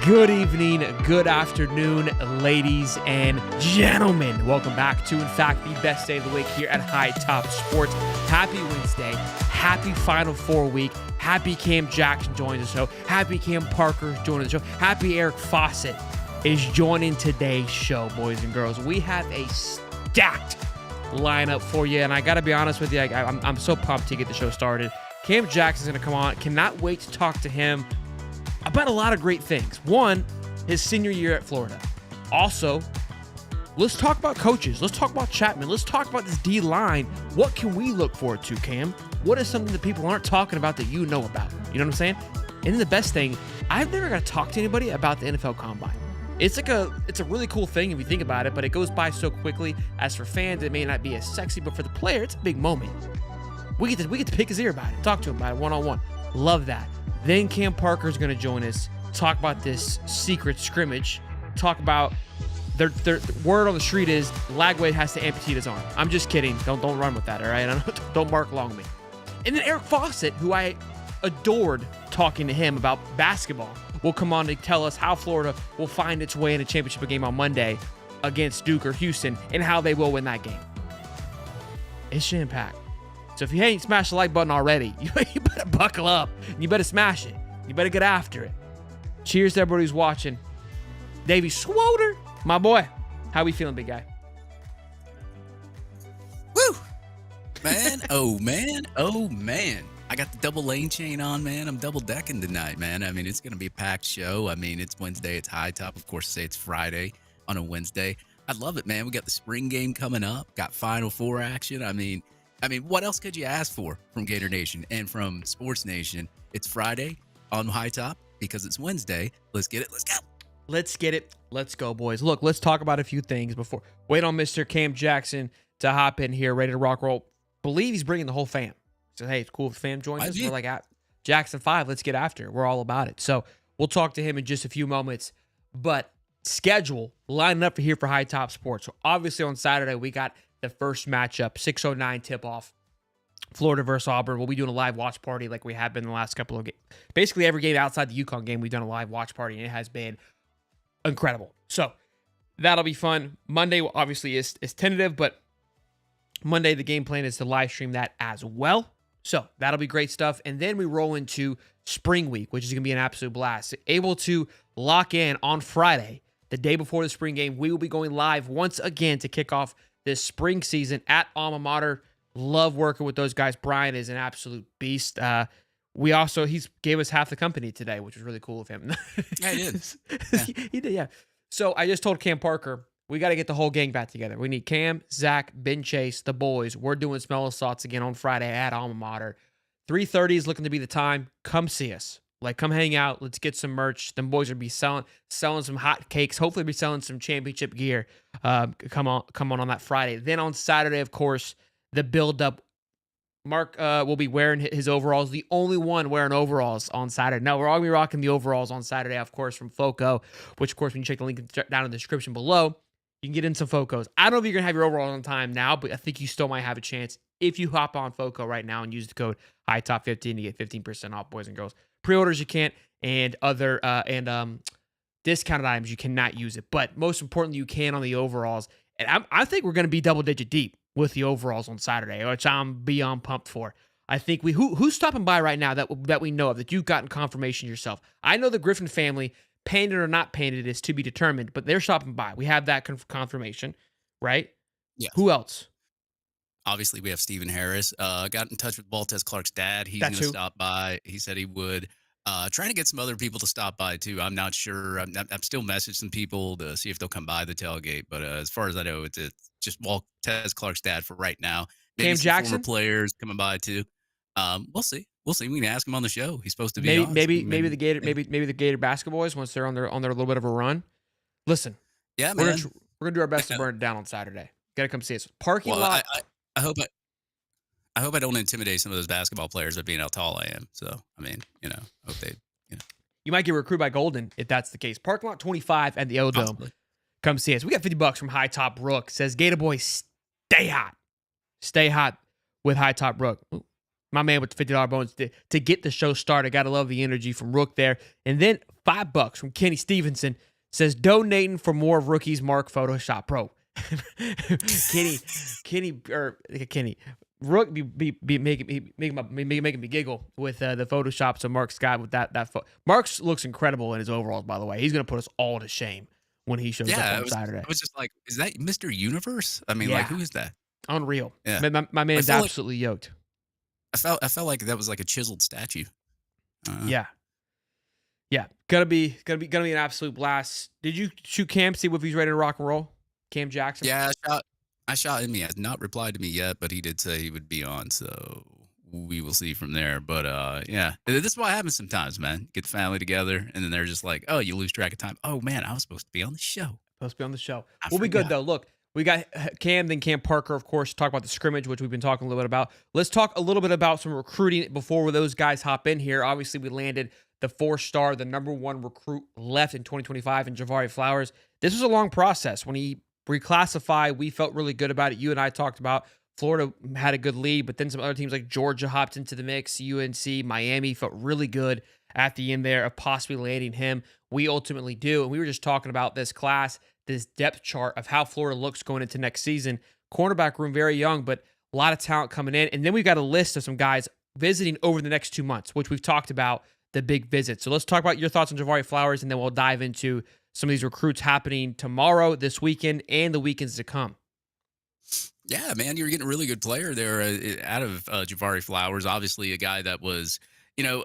Good evening, good afternoon, ladies and gentlemen. Welcome back to, in fact, the best day of the week here at High Top Sports. Happy Wednesday. Happy Final Four week. Happy Cam Jackson joins the show. Happy Cam Parker joining the show. Happy Eric Fawcett is joining today's show, boys and girls. We have a stacked lineup for you, and I got to be honest with you, I'm so pumped to get the show started. Cam Jackson's going to come on. Cannot wait to talk to him about a lot of great things. One, his senior year at Florida. Also, let's talk about coaches. Let's talk about Chapman. Let's talk about this D-line. What can we look forward to, Cam? What is something that people aren't talking about that you know about? You know what I'm saying? And then the best thing, I've never got to talk to anybody about the NFL Combine. It's a really cool thing if you think about it, but it goes by so quickly. As for fans, it may not be as sexy, but for the player, it's a big moment. We get to pick his ear about it, talk to him about it one-on-one. Love that. Then Cam Parker is going to join us, talk about this secret scrimmage, talk about their word on the street is Lagway has to amputate his arm. I'm just kidding. Don't run with that, all right? Don't mark along me. And then Eric Fawcett, who I adored talking to him about basketball, will come on to tell us how Florida will find its way in a championship game on Monday against Duke or Houston and how they will win that game. It's jam-packed. So if you ain't smashed the like button already, you better buckle up. You better smash it. You better get after it. Cheers to everybody who's watching. Davey Swoder, my boy. How we feeling, big guy? Woo! Man, oh man, oh man. I got the double lane chain on, man. I'm double decking tonight, man. I mean, it's going to be a packed show. I mean, it's Wednesday. It's High Top. Of course, say it's Friday on a Wednesday. I love it, man. We got the spring game coming up. Got Final Four action. I mean, what else could you ask for from Gator Nation and from Sports Nation? It's Friday on High Top because it's Wednesday. Let's get it. Let's go. Let's get it. Let's go, boys. Look, let's talk about a few things before. Wait on Mr. Cam Jackson to hop in here, ready to rock roll. Believe he's bringing the whole fam. So, hey, it's cool if the fam joins us. We're like, at Jackson 5, let's get after it. We're all about it. So we'll talk to him in just a few moments. But schedule lining up for here for High Top Sports. So obviously on Saturday, we got the first matchup, 6:09 tip-off, Florida versus Auburn. We'll be doing a live watch party like we have been the last couple of games. Basically, every game outside the UConn game, we've done a live watch party, and it has been incredible. So that'll be fun. Monday, obviously, is tentative, but Monday, the game plan is to live stream that as well. So that'll be great stuff. And then we roll into spring week, which is going to be an absolute blast. Able to lock in on Friday, the day before the spring game. We will be going live once again to kick off this spring season at Alma Mater. Love working with those guys. Brian is an absolute beast. He's gave us half the company today, which was really cool of him. Yeah, he did. Yeah. He did, yeah. So I just told Cam Parker, we got to get the whole gang back together. We need Cam, Zach, Ben Chase, the boys. We're doing Smell of Salts again on Friday at Alma Mater. 3:30 is looking to be the time. Come see us. Like, come hang out. Let's get some merch. Them boys will be selling some hot cakes. Hopefully, be selling some championship gear. Come on that Friday. Then on Saturday, of course, the build-up. Mark will be wearing his overalls. The only one wearing overalls on Saturday. No, we're all going to be rocking the overalls on Saturday, of course, from FOCO, which, of course, when you check the link down in the description below, you can get in some FOCOs. I don't know if you're going to have your overalls on time now, but I think you still might have a chance if you hop on FOCO right now and use the code HIGHTOP15 to get 15% off, boys and girls. Pre-orders you can't, and other discounted items you cannot use it. But most importantly, you can on the overalls. And I think we're going to be double-digit deep with the overalls on Saturday, which I'm beyond pumped for. I think who's stopping by right now that we know of, that you've gotten confirmation yourself? I know the Griffin family, painted or not painted, is to be determined, but they're stopping by. We have that confirmation, right? Yeah. Who else? Obviously, we have Stephen Harris. Got in touch with Baltez Clark's dad. He's going to stop by. He said he would. Trying to get some other people to stop by, too. I'm not sure. I'm still messaging some people to see if they'll come by the tailgate. But as far as I know, it's just Baltez Clark's dad for right now. Maybe Cam some Jackson? former players coming by, too. We'll see. We can ask him on the show. He's supposed to be on. Maybe the Gator basketball boys, once they're on their little bit of a run. Listen, yeah, man. We're gonna do our best to burn it down on Saturday. Gotta come see us. Parking lot. I hope I don't intimidate some of those basketball players by being how tall I am. So I hope they. You might get recruited by Golden if that's the case. Parking lot 25 at the O Dome. Possibly. Come see us. We got $50 from High Top Brook. Says Gator boys, stay hot with High Top Brook. my man with the $50 bonus to get the show started. Got to love the energy from Rook there. And then $5 from Kenny Stevenson says donating for more rookies. Mark Photoshop Pro. Kenny. Rook be making me giggle with the Photoshop. So Mark's got with that. Mark's looks incredible in his overalls, by the way. He's gonna put us all to shame when he shows up on Saturday. I was just like, is that Mr. Universe? I mean, like, who is that? Unreal. Yeah. My man's absolutely yoked. I felt like that was like a chiseled statue. Yeah. Gonna be an absolute blast. Did you shoot Cam, see if he's ready to rock and roll? Cam Jackson? Yeah, I shot him. He has not replied to me yet, but he did say he would be on, so we will see from there. But yeah, this is what happens sometimes, man. Get the family together, and then they're just like, oh, you lose track of time. Oh, man, I was supposed to be on the show. We'll be good, though. Look, we got Cam, then Cam Parker, of course, to talk about the scrimmage, which we've been talking a little bit about. Let's talk a little bit about some recruiting before those guys hop in here. Obviously, we landed the 4-star, the number 1 recruit left in 2025 in Javari Flowers. This was a long process. When he reclassified, we felt really good about it. You and I talked about Florida had a good lead, but then some other teams like Georgia hopped into the mix. UNC, Miami felt really good at the end there of possibly landing him. We ultimately do. And we were just talking about this class, this depth chart of how Florida looks going into next season. Cornerback room, very young, but a lot of talent coming in. And then we've got a list of some guys visiting over the next 2 months, which we've talked about the big visit. So let's talk about your thoughts on Javari Flowers, and then we'll dive into some of these recruits happening tomorrow, this weekend, and the weekends to come. Yeah, man, you're getting a really good player there out of Javari Flowers. Obviously, a guy that was,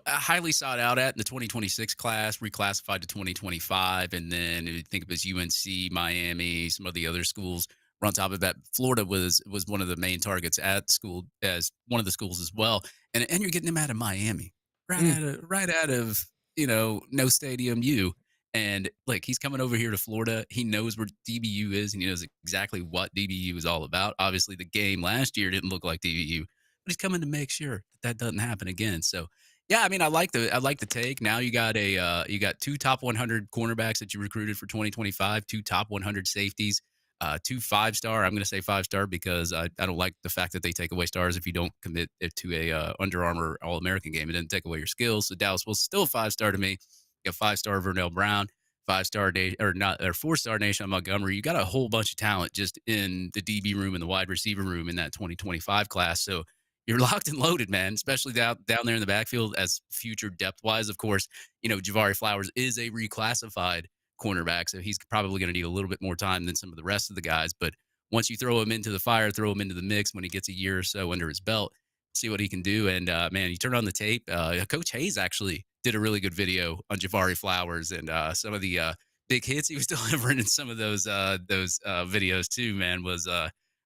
highly sought out at in the 2026 class, reclassified to 2025. And then you think of his UNC, Miami, some of the other schools. On top of that, Florida was one of the main targets at the school, as one of the schools as well. And you're getting him out of Miami, right out of no stadium U. And like, he's coming over here to Florida. He knows where DBU is, and he knows exactly what DBU is all about. Obviously, the game last year didn't look like DBU, but he's coming to make sure that doesn't happen again. So, yeah, I mean, I like the take. Now you got you got 2 top 100 cornerbacks that you recruited for 2025, 2 top 100 safeties, 2 5-star. I'm going to say 5-star because I don't like the fact that they take away stars if you don't commit it to a Under Armour All-American game. It didn't take away your skills. So Dallas was still a 5-star to me. You got 5-star Vernell Brown, 5-star 4-star Nation Montgomery. You got a whole bunch of talent just in the DB room and the wide receiver room in that 2025 class. So you're locked and loaded, man, especially down there in the backfield as future depth-wise. Of course, Javari Flowers is a reclassified cornerback, so he's probably going to need a little bit more time than some of the rest of the guys. But once you throw him into the fire, throw him into the mix when he gets a year or so under his belt, see what he can do. And, man, you turn on the tape. Coach Hayes actually did a really good video on Javari Flowers and some of the big hits he was delivering in some of those videos too, man, was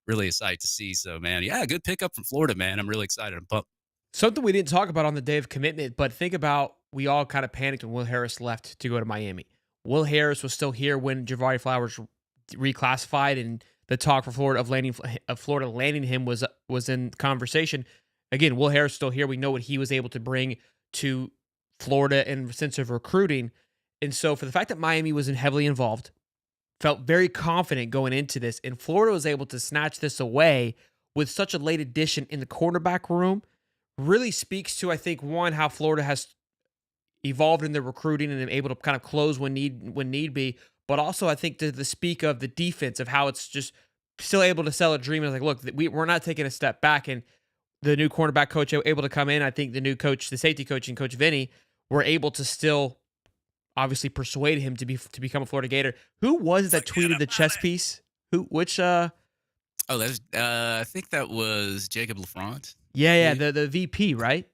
really a sight to see. So, man, yeah, good pickup from Florida, man. I'm really excited. I'm pumped. Something we didn't talk about on the day of commitment, but think about, we all kind of panicked when Will Harris left to go to Miami. Will Harris was still here when Javari Flowers reclassified, and the talk for Florida Florida landing him was in conversation. Again, Will Harris is still here. We know what he was able to bring to Florida in the sense of recruiting. And so for the fact that Miami was heavily involved, felt very confident going into this, and Florida was able to snatch this away with such a late addition in the cornerback room, really speaks to, I think, one, how Florida has evolved in their recruiting and able to kind of close when need be, but also I think to the speak of the defense, of how it's just still able to sell a dream. It's like, look, we're not taking a step back, and the new cornerback coach able to come in. I think the new coach, the safety coach, and Coach Vinny were able to still obviously persuade him to become a Florida Gator. Who was that tweeted the chess piece? Oh, that's I think that was Jacob LaFrance. Yeah, the VP, right?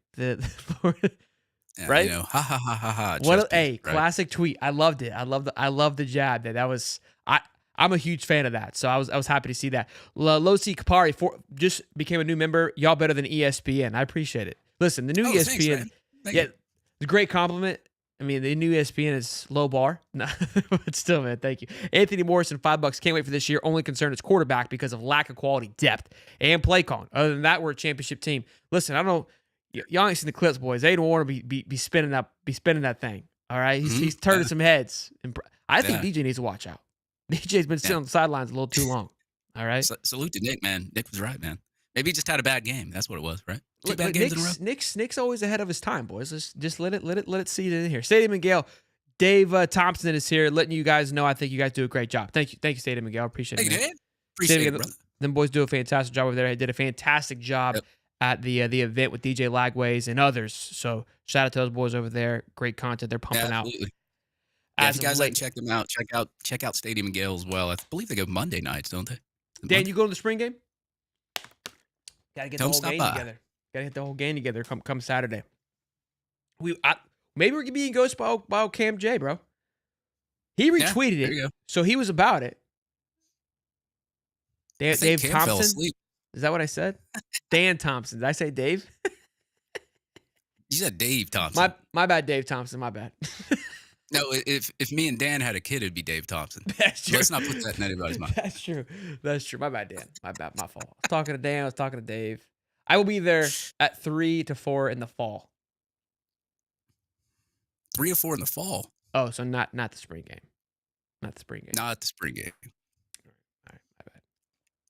Right? Ha ha ha ha ha. What a classic tweet. I loved it. I love the jab. That was I'm a huge fan of that. So I was happy to see that. Losi Kapari just became a new member. Y'all better than ESPN. I appreciate it. Listen, the new ESPN. Thanks, it's a great compliment. I mean, the new ESPN is low bar. No, but still, man, thank you. Anthony Morrison, $5. Can't wait for this year. Only concern is quarterback because of lack of quality depth and play calling. Other than that, we're a championship team. Listen, I don't know. Y'all ain't seen the clips, boys. They don't want to be spinning that thing. All right, he's turning some heads. I think DJ needs to watch out. DJ's been sitting on the sidelines a little too long. All right. Salute to Nick, man. Nick was right, man. Maybe he just had a bad game. That's what it was, right? Two Look, bad games in a row. Nick's always ahead of his time, boys. Let's just let it seed in here. Stadium and Gale, Dave Thompson is here, letting you guys know. I think you guys do a great job. Thank you, Stadium and Gale. Appreciate it, Hey, man. Dan. Appreciate it, brother. Them boys do a fantastic job over there. They did a fantastic job at the event with DJ Lagways and others. So shout out to those boys over there. Great content they're pumping out. Yeah, if you guys like, check them out. Check out Stadium and Gale as well. I believe they go Monday nights, don't they? Dan, you go to the spring game? Gotta get the whole game together. Gotta get the whole game together come Saturday. Maybe we're being ghosted by Cam J, bro. He retweeted it, so he was about it. Dave Cam Thompson. fell asleep. Is that what I said? Dan Thompson. Did I say Dave? You said Dave Thompson. My bad, Dave Thompson. My bad. No, if me and Dan had a kid, it'd be Dave Thompson. That's true. Let's not put that in anybody's mind. That's true. My bad, Dan. My bad. My fault. I was talking to Dan. I was talking to Dave. I will be there at 3 to 4 in the fall. 3 or 4 in the fall. Oh, so not the spring game. Not the spring game. Not the spring game. All right, my bad.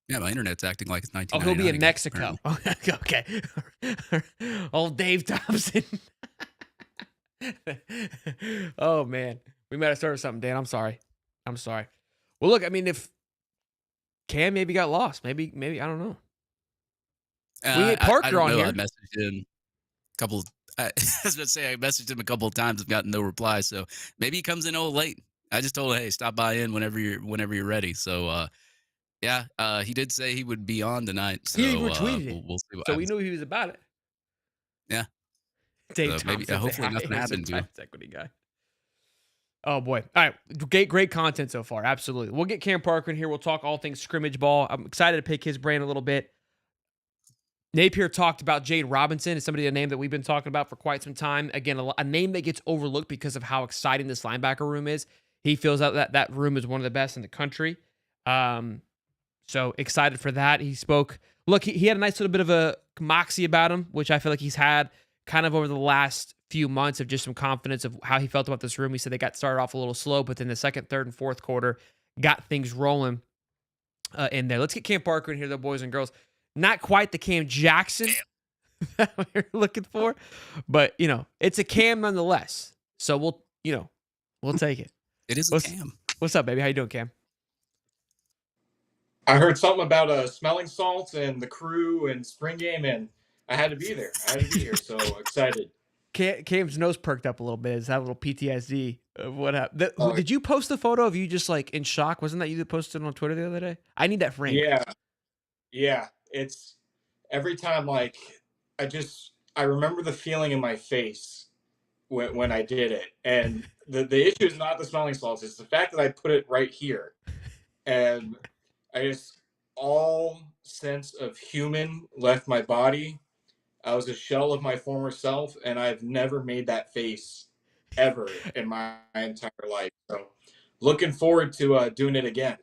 Yeah, my internet's acting like it's 1999. Oh, he'll be in Mexico. Okay. Old Dave Thompson. Oh man, we might have started something, Dan. I'm sorry. Well, look, I mean, if Cam maybe got lost, maybe I don't know. We had Parker on here. I messaged him a couple. I was going to say I messaged him a couple of times. I've gotten no reply, so maybe he comes in late. I just told him, hey, stop by in whenever you're ready. So yeah, he did say he would be on tonight. So he retweeted it. We'll see what so happens. we knew he was about it. Yeah. Dave Thompson, maybe hopefully nothing happened to him. Equity guy. Oh boy! All right, great content so far. Absolutely, we'll get Cam Parker in here. We'll talk all things scrimmage ball. I'm excited to pick his brain a little bit. Napier talked about Jade Robinson. It's a name that we've been talking about for quite some time. Again, a name that gets overlooked because of how exciting this linebacker room is. He feels that room is one of the best in the country. So excited for that. He spoke. Look, he had a nice little bit of a moxie about him, which I feel like he's had kind of over the last few months of just some confidence of how he felt about this room. He said they got started off a little slow, but then the second, third, and fourth quarter got things rolling in there. Let's get Cam Parker in here, though, boys and girls. Not quite the Cam Jackson that we're looking for, but, it's a Cam nonetheless. So we'll take it. It is a Cam. What's up, baby? How you doing, Cam? I heard something about smelling salts and the crew and spring game, and I had to be there. I had to be here, so excited. Cam's nose perked up a little bit. Is that a little PTSD of what happened? Did you post the photo of you just like in shock? Wasn't that you that posted on Twitter the other day? I need that frame. Yeah. It's every time like I remember the feeling in my face when I did it, and the issue is not the smelling salts; it's the fact that I put it right here, and all sense of human left my body. I was a shell of my former self, and I've never made that face ever in my entire life. So looking forward to doing it again.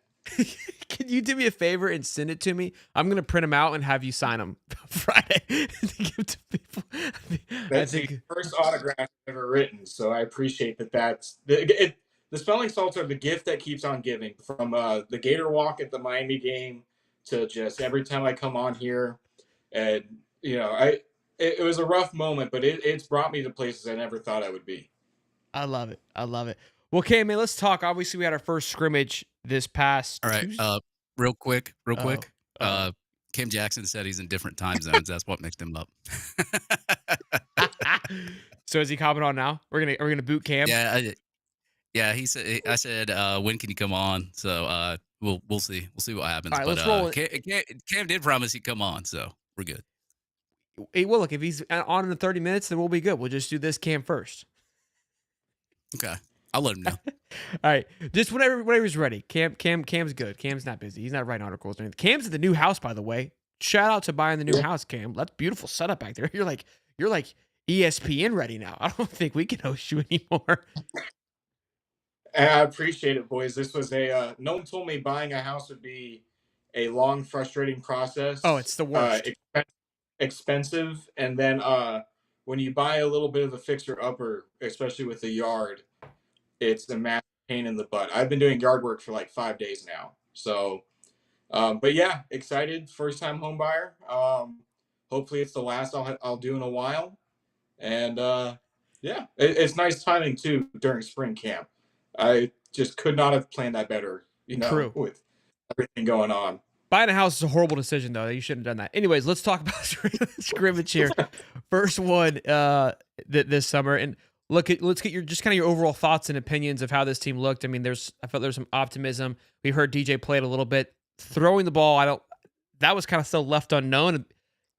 Can you do me a favor and send it to me? I'm going to print them out and have you sign them Friday to give to people. That's the first autograph I've ever written, so I appreciate that. The smelling salts are the gift that keeps on giving, from the Gator walk at the Miami game to just every time I come on here. And, it was a rough moment, but it's brought me to places I never thought I would be. I love it. Well, okay, man, let's talk. Obviously, we had our first scrimmage this past Tuesday. All right, real quick. Cam Jackson said he's in different time zones. That's what mixed him up. So is he coming on now? We're gonna boot Cam. Yeah. He said. I said, when can you come on? So we'll see. We'll see what happens. All right, let's roll. Cam did promise he'd come on, so we're good. Hey, well, look, if he's on in 30 minutes, then we'll be good. We'll just do this Cam first. Okay. I'll let him know. All right. Just whenever he's ready. Cam's good. Cam's not busy. He's not writing articles or anything. Cam's at the new house, by the way. Shout out to buying the new house, Cam. That's beautiful setup back there. You're like ESPN ready now. I don't think we can host you anymore. I appreciate it, boys. This was no one told me buying a house would be a long, frustrating process. Oh, it's the worst. Expensive, and then when you buy a little bit of a fixer-upper, especially with the yard, it's a massive pain in the butt. I've been doing yard work for like 5 days now, so But yeah, excited. First time home buyer. Hopefully it's the last I'll do in a while. And yeah, it's nice timing too during spring camp. I just could not have planned that better, True. with everything going on. Buying a house is a horrible decision, though. You shouldn't have done that. Anyways, let's talk about scrimmage here. First one this summer, and let's get your just kind of your overall thoughts and opinions of how this team looked. I mean, I felt there's some optimism. We heard DJ play it a little bit, throwing the ball. That was kind of still left unknown.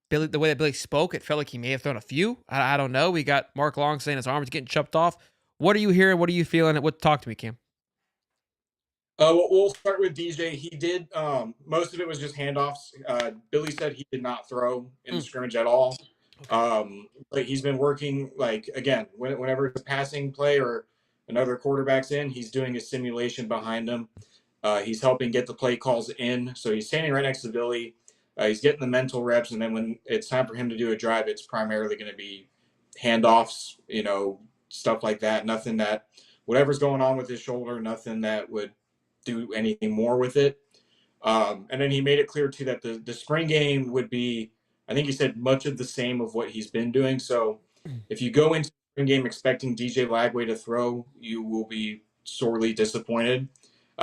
Billy, the way that Billy spoke, it felt like he may have thrown a few. I don't know. We got Mark Long saying his arm's getting chopped off. What are you hearing? What are you feeling? Talk to me, Cam. We'll start with DJ. He did most of it was just handoffs. Billy said he did not throw in the scrimmage at all. But he's been working, like, again, whenever it's a passing play or another quarterback's in, he's doing a simulation behind him. He's helping get the play calls in. So he's standing right next to Billy. He's getting the mental reps, and then when it's time for him to do a drive, it's primarily going to be handoffs, stuff like that. Nothing that, whatever's going on with his shoulder, nothing that would do anything more with it. And then he made it clear too that the spring game would be, I think he said, much of the same of what he's been doing. So if you go into the spring game expecting DJ Lagway to throw, you will be sorely disappointed.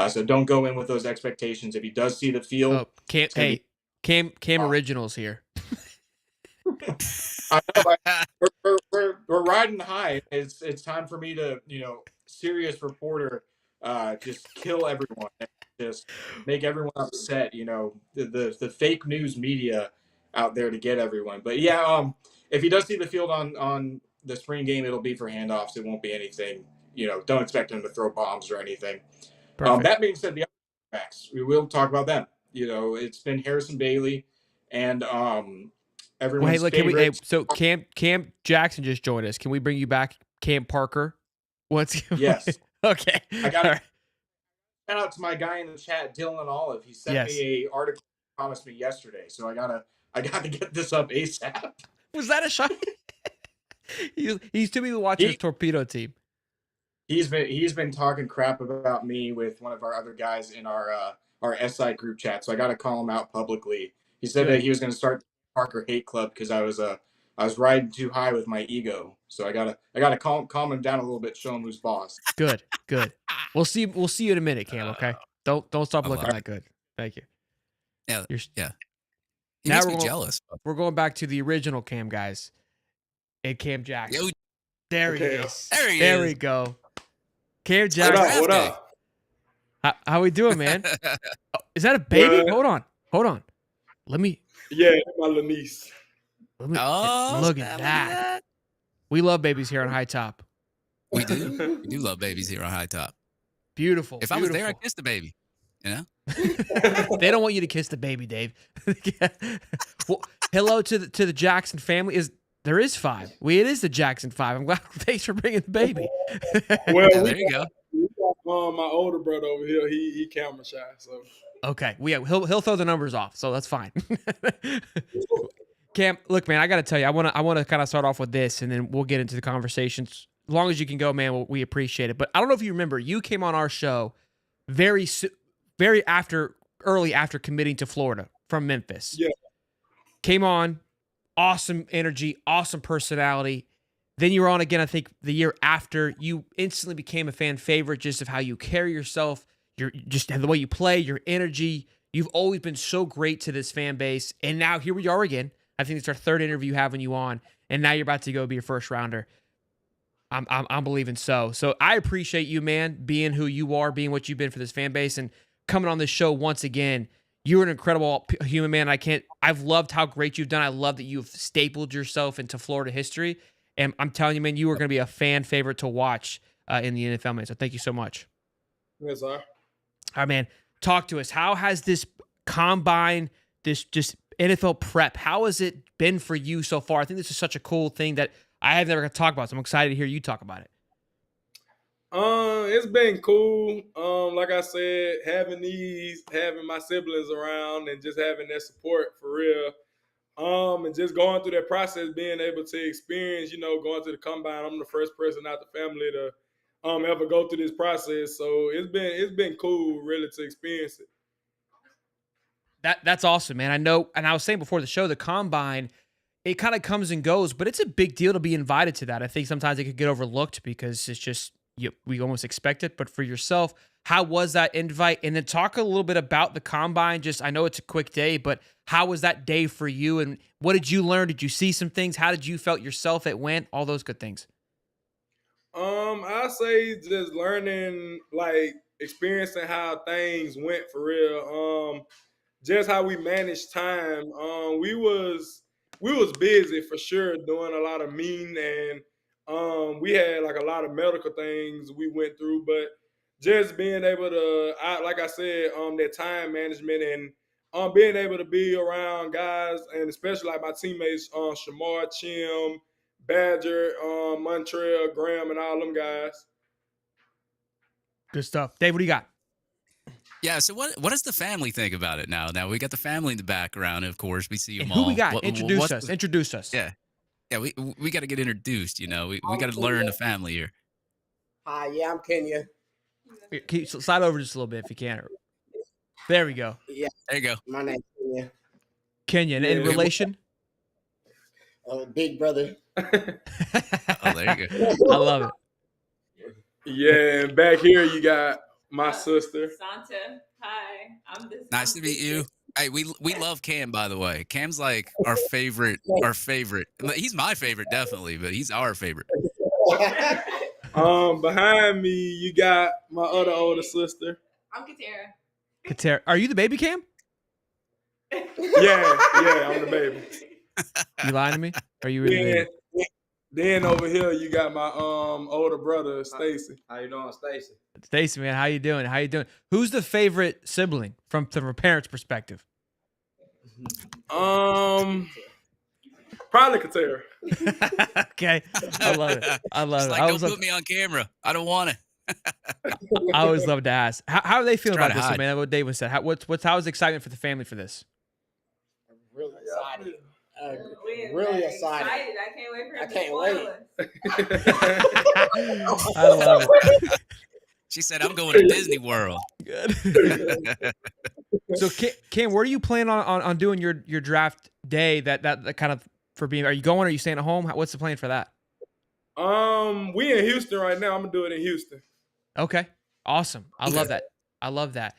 So don't go in with those expectations. If he does see the field, Cam Originals here. I know, we're riding high. It's time for me to, serious reporter, just kill everyone, and just make everyone upset. The fake news media out there to get everyone. But yeah, if he does see the field on the spring game, it'll be for handoffs. It won't be anything. Don't expect him to throw bombs or anything. That being said, the other backs, we will talk about them. It's been Harrison Bailey and everyone's favorite. So Cam Jackson just joined us. Can we bring you back, Cam Parker? Yes. Okay. I got it. Shout out to my guy in the chat, Dylan Olive. He sent me a article he promised me yesterday, so I gotta get this up ASAP. Was that a shot? He's too busy watching his torpedo team. He's been talking crap about me with one of our other guys in our SI group chat, so I got to call him out publicly. He said that he was going to start the Parker Hate Club because I was riding too high with my ego. So I gotta calm him down a little bit, show him who's boss. Good. We'll see you in a minute, Cam. Okay, don't stop looking that good. Thank you. Yeah, yeah. Now makes me jealous. We're going back to the original Cam, guys. And Cam Jackson. There he is. There we go. Cam Jackson. What up? How we doing, man? Is that a baby? Hold on. Let me. Yeah, my little niece. Look at that. We love babies here on High Top. We do. We do love babies here on High Top. Beautiful. If I was there, I'd kiss the baby. They don't want you to kiss the baby, Dave. Well, hello to the Jackson family. There is 5. It is the Jackson 5. I'm glad. Thanks for bringing the baby. Well, there you go. My older brother over here, he camera shy, so. Okay, he'll throw the numbers off, so that's fine. Cam, look, man, I got to tell you, I want to kind of start off with this, and then we'll get into the conversations. As long as you can go, man, we appreciate it. But I don't know if you remember, you came on our show early after committing to Florida from Memphis. Yeah. Came on, awesome energy, awesome personality. Then you were on again, I think, the year after. You instantly became a fan favorite just of how you carry yourself, the way you play, your energy. You've always been so great to this fan base. And now here we are again. I think it's our 3rd interview having you on. And now you're about to go be your first rounder. I'm believing so. So I appreciate you, man, being who you are, being what you've been for this fan base, and coming on this show once again. You're an incredible human, man. I've loved how great you've done. I love that you've stapled yourself into Florida history. And I'm telling you, man, you are going to be a fan favorite to watch in the NFL, man. So thank you so much. Yes, sir. All right, man. Talk to us. How has this combine, this just NFL prep, how has it been for you so far? I think this is such a cool thing that I have never got to talk about, so I'm excited to hear you talk about it. It's been cool. Like I said, having my siblings around and just having that support for real. And just going through that process, being able to experience, going to the combine. I'm the first person out the family to ever go through this process. So it's been cool really to experience it. That's awesome, man. I know, and I was saying before the show, the combine, it kind of comes and goes, but it's a big deal to be invited to that. I think sometimes it could get overlooked because it's just we almost expect it. But for yourself, how was that invite? And then talk a little bit about the combine. Just I know it's a quick day, but how was that day for you? And what did you learn? Did you see some things? How did you felt yourself? It went all those good things. I say just learning, like experiencing how things went for real. Just how we managed time. We was busy for sure, doing a lot of meeting, and we had like a lot of medical things we went through. But just being able to, like I said, that time management and being able to be around guys, and especially like my teammates, Shamar, Chim, Badger, Montreal, Graham, and all them guys. Good stuff. Dave, what do you got? Yeah, so what does the family think about it now? Now we got the family in the background, of course. We see them And all. who we got? Introduce us. Introduce us. Yeah. Yeah, we got to get introduced, you know. We got to learn the family here. Hi, yeah, I'm Kenya. Can you slide over just a little bit if you can. There we go. Yeah, There you go. my name's Kenya. Kenyon, in relation? Big brother. Oh, there you go. I love it. Yeah, and back here you got my sister. Santa. Hi, I'm this. Nice to meet you. Hey, we love Cam, by the way. Cam's like our favorite. He's my favorite, definitely, but he's our favorite. Behind me you got my other older sister. I'm Katera. Katera, are you the baby Cam? Yeah, I'm the baby. You lying to me? Are you really the baby? Then over here you got my older brother, Stacy. How you doing, Stacy? Stacy, man, how you doing? How you doing? Who's the favorite sibling from a parent's perspective? Probably Katera. Okay, I love it. I love It's it. like, don't put me on camera. I don't want to. I always love to ask. How are they feeling Try about to this, hide. man? What Dave said. How's excitement for the family for this? Really excited. We're Really excited. I can't wait for I it to can't spoil wait. us. I love it. She said, "I'm going to Disney World." Good. So, Cam, where are you planning on doing your draft day? That kind of for being. Are you going? Or are you staying at home? What's the plan for that? We in Houston right now. I'm gonna do it in Houston. Okay, awesome. I love that. I love that.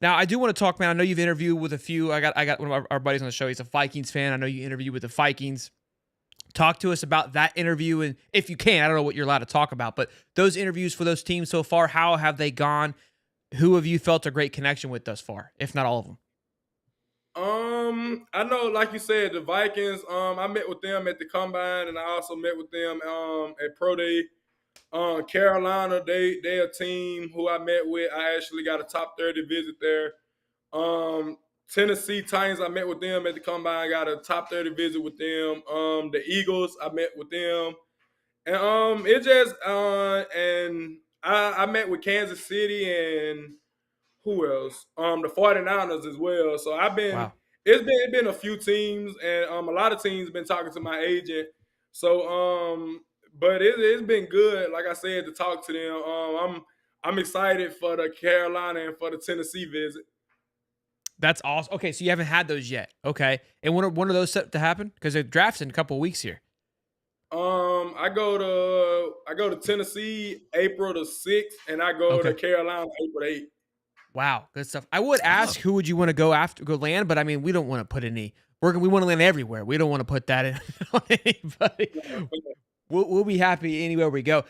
Now, I do want to talk, man. I know you've interviewed with a few. I got one of our buddies on the show. He's a Vikings fan. I know you interviewed with the Vikings. Talk to us about that interview, and if you can, I don't know what you're allowed to talk about, but those interviews for those teams so far, how have they gone? Who have you felt a great connection with thus far, if not all of them? I know, like you said, the Vikings. I met with them at the combine, and I also met with them at Pro Day. Carolina, they a team who I met with. I actually got a top 30 visit there. Tennessee Titans, I met with them at the combine. Got a top 30 visit with them. The Eagles, I met with them, and it just and I met with Kansas City and who else? The 49ers as well. So I've been. Wow. It's been a few teams, and a lot of teams been talking to my agent. So but it's been good, like I said, to talk to them. I'm excited for the Carolina and for the Tennessee visit. That's awesome. Okay, so you haven't had those yet. Okay, and when are those set to happen? Because the draft's in a couple of weeks here. I go to Tennessee April the 6th, and I go to Carolina April 8th. Wow, good stuff. I would ask who would you want to go land, but I mean we don't want to put any. We want to land everywhere. We don't want to put that in on anybody. We'll be happy anywhere we go.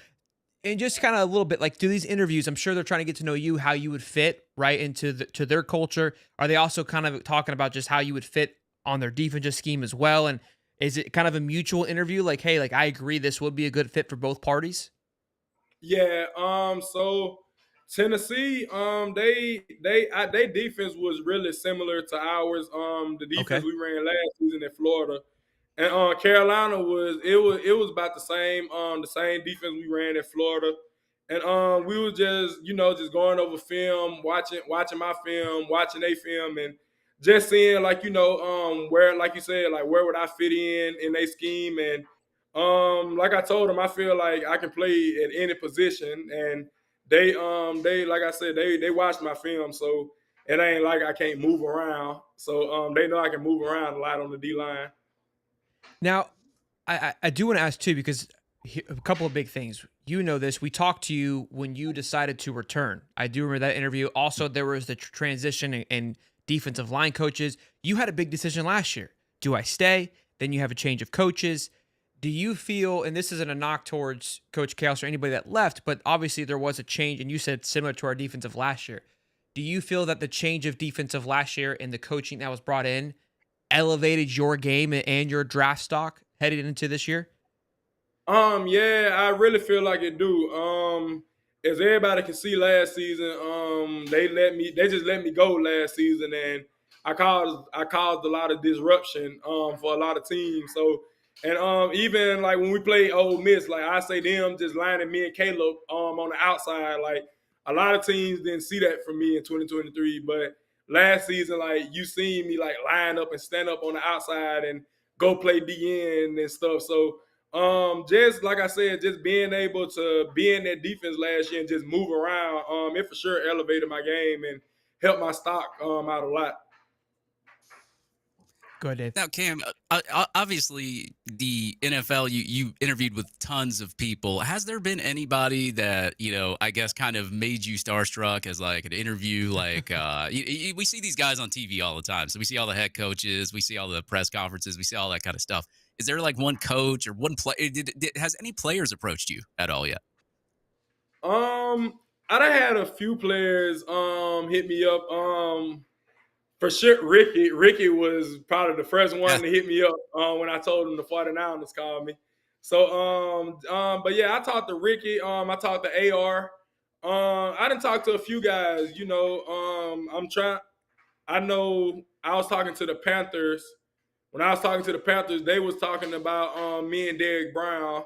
And just kind of a little bit like, do these interviews, I'm sure they're trying to get to know you, how you would fit right into to their culture. Are they also kind of talking about just how you would fit on their defensive scheme as well? And is it kind of a mutual interview? Like, hey, like I agree this would be a good fit for both parties? Yeah. So Tennessee, they defense was really similar to ours. The defense we ran last season in Florida. And Carolina was about the same defense we ran in Florida, and we were just going over film, watching my film, watching their film, and just seeing where, like you said, like where would I fit in their scheme, and like I told them, I feel like I can play at any position, and they like I said, they watched my film, so it ain't like I can't move around. So they know I can move around a lot on the D line. Now, I do want to ask too, because a couple of big things. You know this. We talked to you when you decided to return. I do remember that interview. Also, there was the transition and defensive line coaches. You had a big decision last year. Do I stay? Then you have a change of coaches. Do you feel, and this isn't a knock towards Coach Chaos or anybody that left, but obviously there was a change, and you said similar to our defensive last year. Do you feel that the change of defensive last year and the coaching that was brought in elevated your game and your draft stock headed into this year? Yeah, I really feel like it do. As everybody can see last season, they just let me go last season, and I caused a lot of disruption for a lot of teams. So, and even like when we play Ole Miss, like I say them just lining me and Caleb on the outside, like a lot of teams didn't see that from me in 2023, but last season, like you seen me like line up and stand up on the outside and go play DN and stuff. So just like I said, just being able to be in that defense last year and just move around, it for sure elevated my game and helped my stock out a lot. Go ahead, Dave. Now, Cam, obviously the NFL, you interviewed with tons of people. Has there been anybody that, I guess kind of made you starstruck as like an interview? Like we see these guys on TV all the time. So we see all the head coaches, we see all the press conferences, we see all that kind of stuff. Is there like one coach or one player? Has any players approached you at all yet? I done had a few players hit me up. For sure, Ricky was probably the first one to hit me up when I told him the 49ers called me. So, but yeah, I talked to Ricky. I talked to AR. I didn't talk to a few guys. I know I was talking to the Panthers. When I was talking to the Panthers, they was talking about me and Derrick Brown.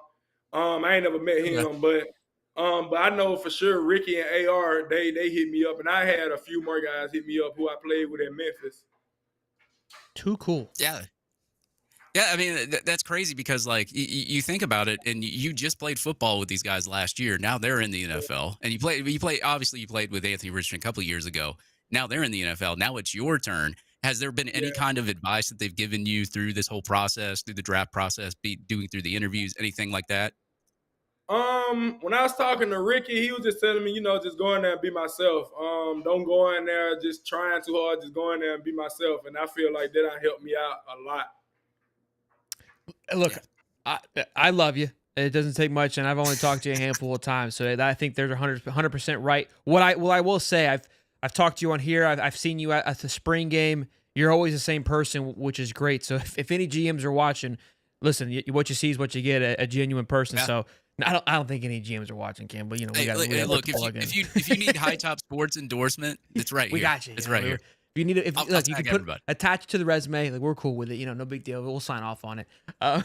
I ain't never met him, but I know for sure Ricky and AR, they hit me up, and I had a few more guys hit me up who I played with in Memphis. Too cool. Yeah. Yeah, I mean, that's crazy because, like, you think about it, and you just played football with these guys last year. Now they're in the NFL. And you played with Anthony Richardson a couple of years ago. Now they're in the NFL. Now it's your turn. Has there been any kind of advice that they've given you through this whole process, through the draft process, doing through the interviews, anything like that? When I was talking to Ricky, he was just telling me, just go in there and be myself. Don't go in there just trying too hard, just go in there and be myself. And I feel like that helped me out a lot. Look, I love you. It doesn't take much, and I've only talked to you a handful of times, so I think they're 100% right. What I will say, I've talked to you on here. I've seen you at the spring game. You're always the same person, which is great. So if any GMs are watching, listen, what you see is what you get, a genuine person. Yeah. So I don't think any GMs are watching, Cam, but we got look, if you need High Top Sports endorsement, it's right here. We got you. It's right here. If you need it, you can put attach it to the resume. Like, we're cool with it. No big deal. We'll sign off on it. But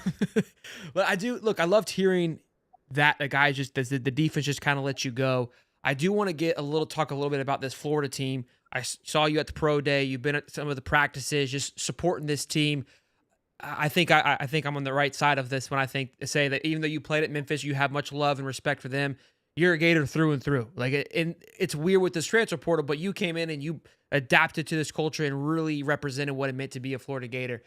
I do look. I loved hearing that the guys just the defense just kind of let you go. I do want to talk a little bit about this Florida team. I saw you at the pro day. You've been at some of the practices, just supporting this team. I think I'm on the right side of this when I say that even though you played at Memphis, you have much love and respect for them. You're a Gator through and through. And it's weird with this transfer portal, but you came in and you adapted to this culture and really represented what it meant to be a Florida Gator.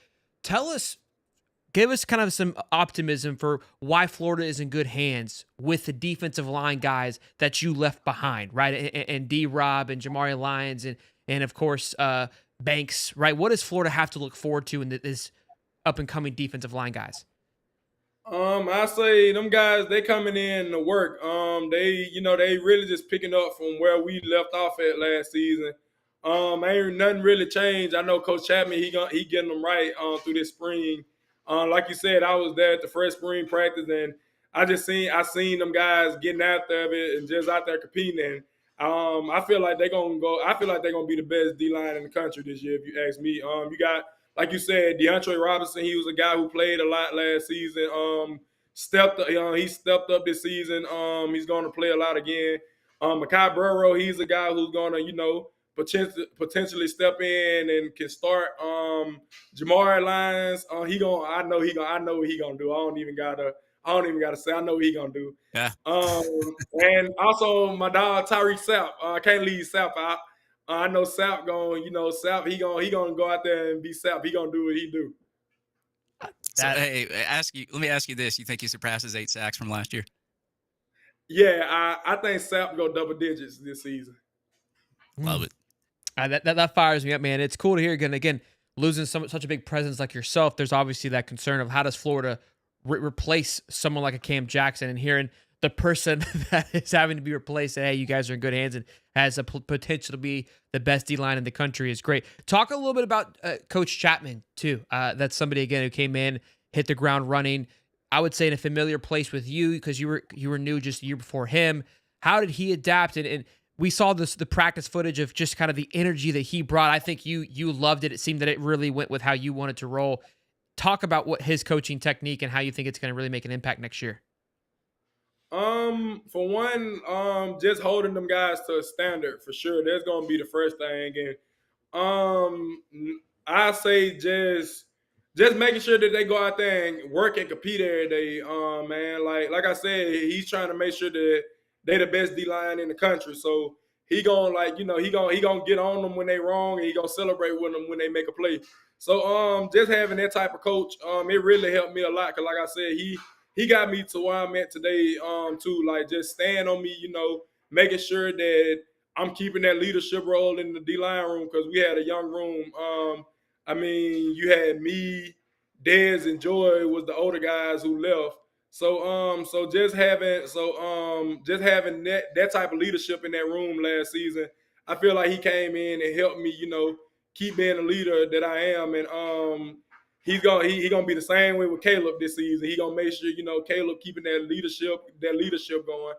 Give us kind of some optimism for why Florida is in good hands with the defensive line guys that you left behind, right? And D-Rob and Jamari Lyons and of course Banks, right? What does Florida have to look forward to in this up-and-coming defensive line guys? I say them guys, they coming in to work. They really just picking up from where we left off at last season. Ain't nothing really changed. I know Coach Chapman, he getting them right through this spring. Like you said, I was there at the first spring practice, and I seen them guys getting after it and just out there competing. And I feel like they're gonna be the best D-line in the country this year, if you ask me. You got, like you said, DeAndre Robinson. He was a guy who played a lot last season. He stepped up this season. He's going to play a lot again. Mekhi Burrow, he's a guy who's going to, potentially step in and can start. Jamari Lyons, I know what he gonna do. I don't even gotta say. I know what he gonna do. Yeah. And also my dog Tyreek Sapp. I can't leave Sapp out. I know Sap going, Sap, he gonna go out there and be Sap. He gonna do what he do. So hey, let me ask you this: you think he surpasses 8 sacks from last year? Yeah, I think Sap go double digits this season. Love it. That fires me up, man. It's cool to hear again losing such a big presence like yourself. There's obviously that concern of how does Florida replace someone like a Cam Jackson, and hearing the person that is having to be replaced, and hey, you guys are in good hands and has a potential to be the best D-line in the country is great. Talk a little bit about Coach Chapman too. That's somebody again who came in, hit the ground running. I would say in a familiar place with you because you were new just a year before him. How did he adapt? And we saw the practice footage of just kind of the energy that he brought. I think you loved it. It seemed that it really went with how you wanted to roll. Talk about what his coaching technique and how you think it's going to really make an impact next year. For one, just holding them guys to a standard for sure. That's gonna be the first thing. And I say just making sure that they go out there and work and compete every day. Man, like I said, he's trying to make sure that they the best D line in the country. So he gonna he gonna get on them when they wrong, and he gonna celebrate with them when they make a play. So just having that type of coach, it really helped me a lot. Cause like I said, he got me to where I'm at today, too. Like just staying on me, making sure that I'm keeping that leadership role in the D-line room because we had a young room. You had me, Dez, and Joy was the older guys who left. So just having that type of leadership in that room last season, I feel like he came in and helped me, keep being the leader that I am. And he's gonna be the same way with Caleb this season. He gonna make sure Caleb keeping that leadership going.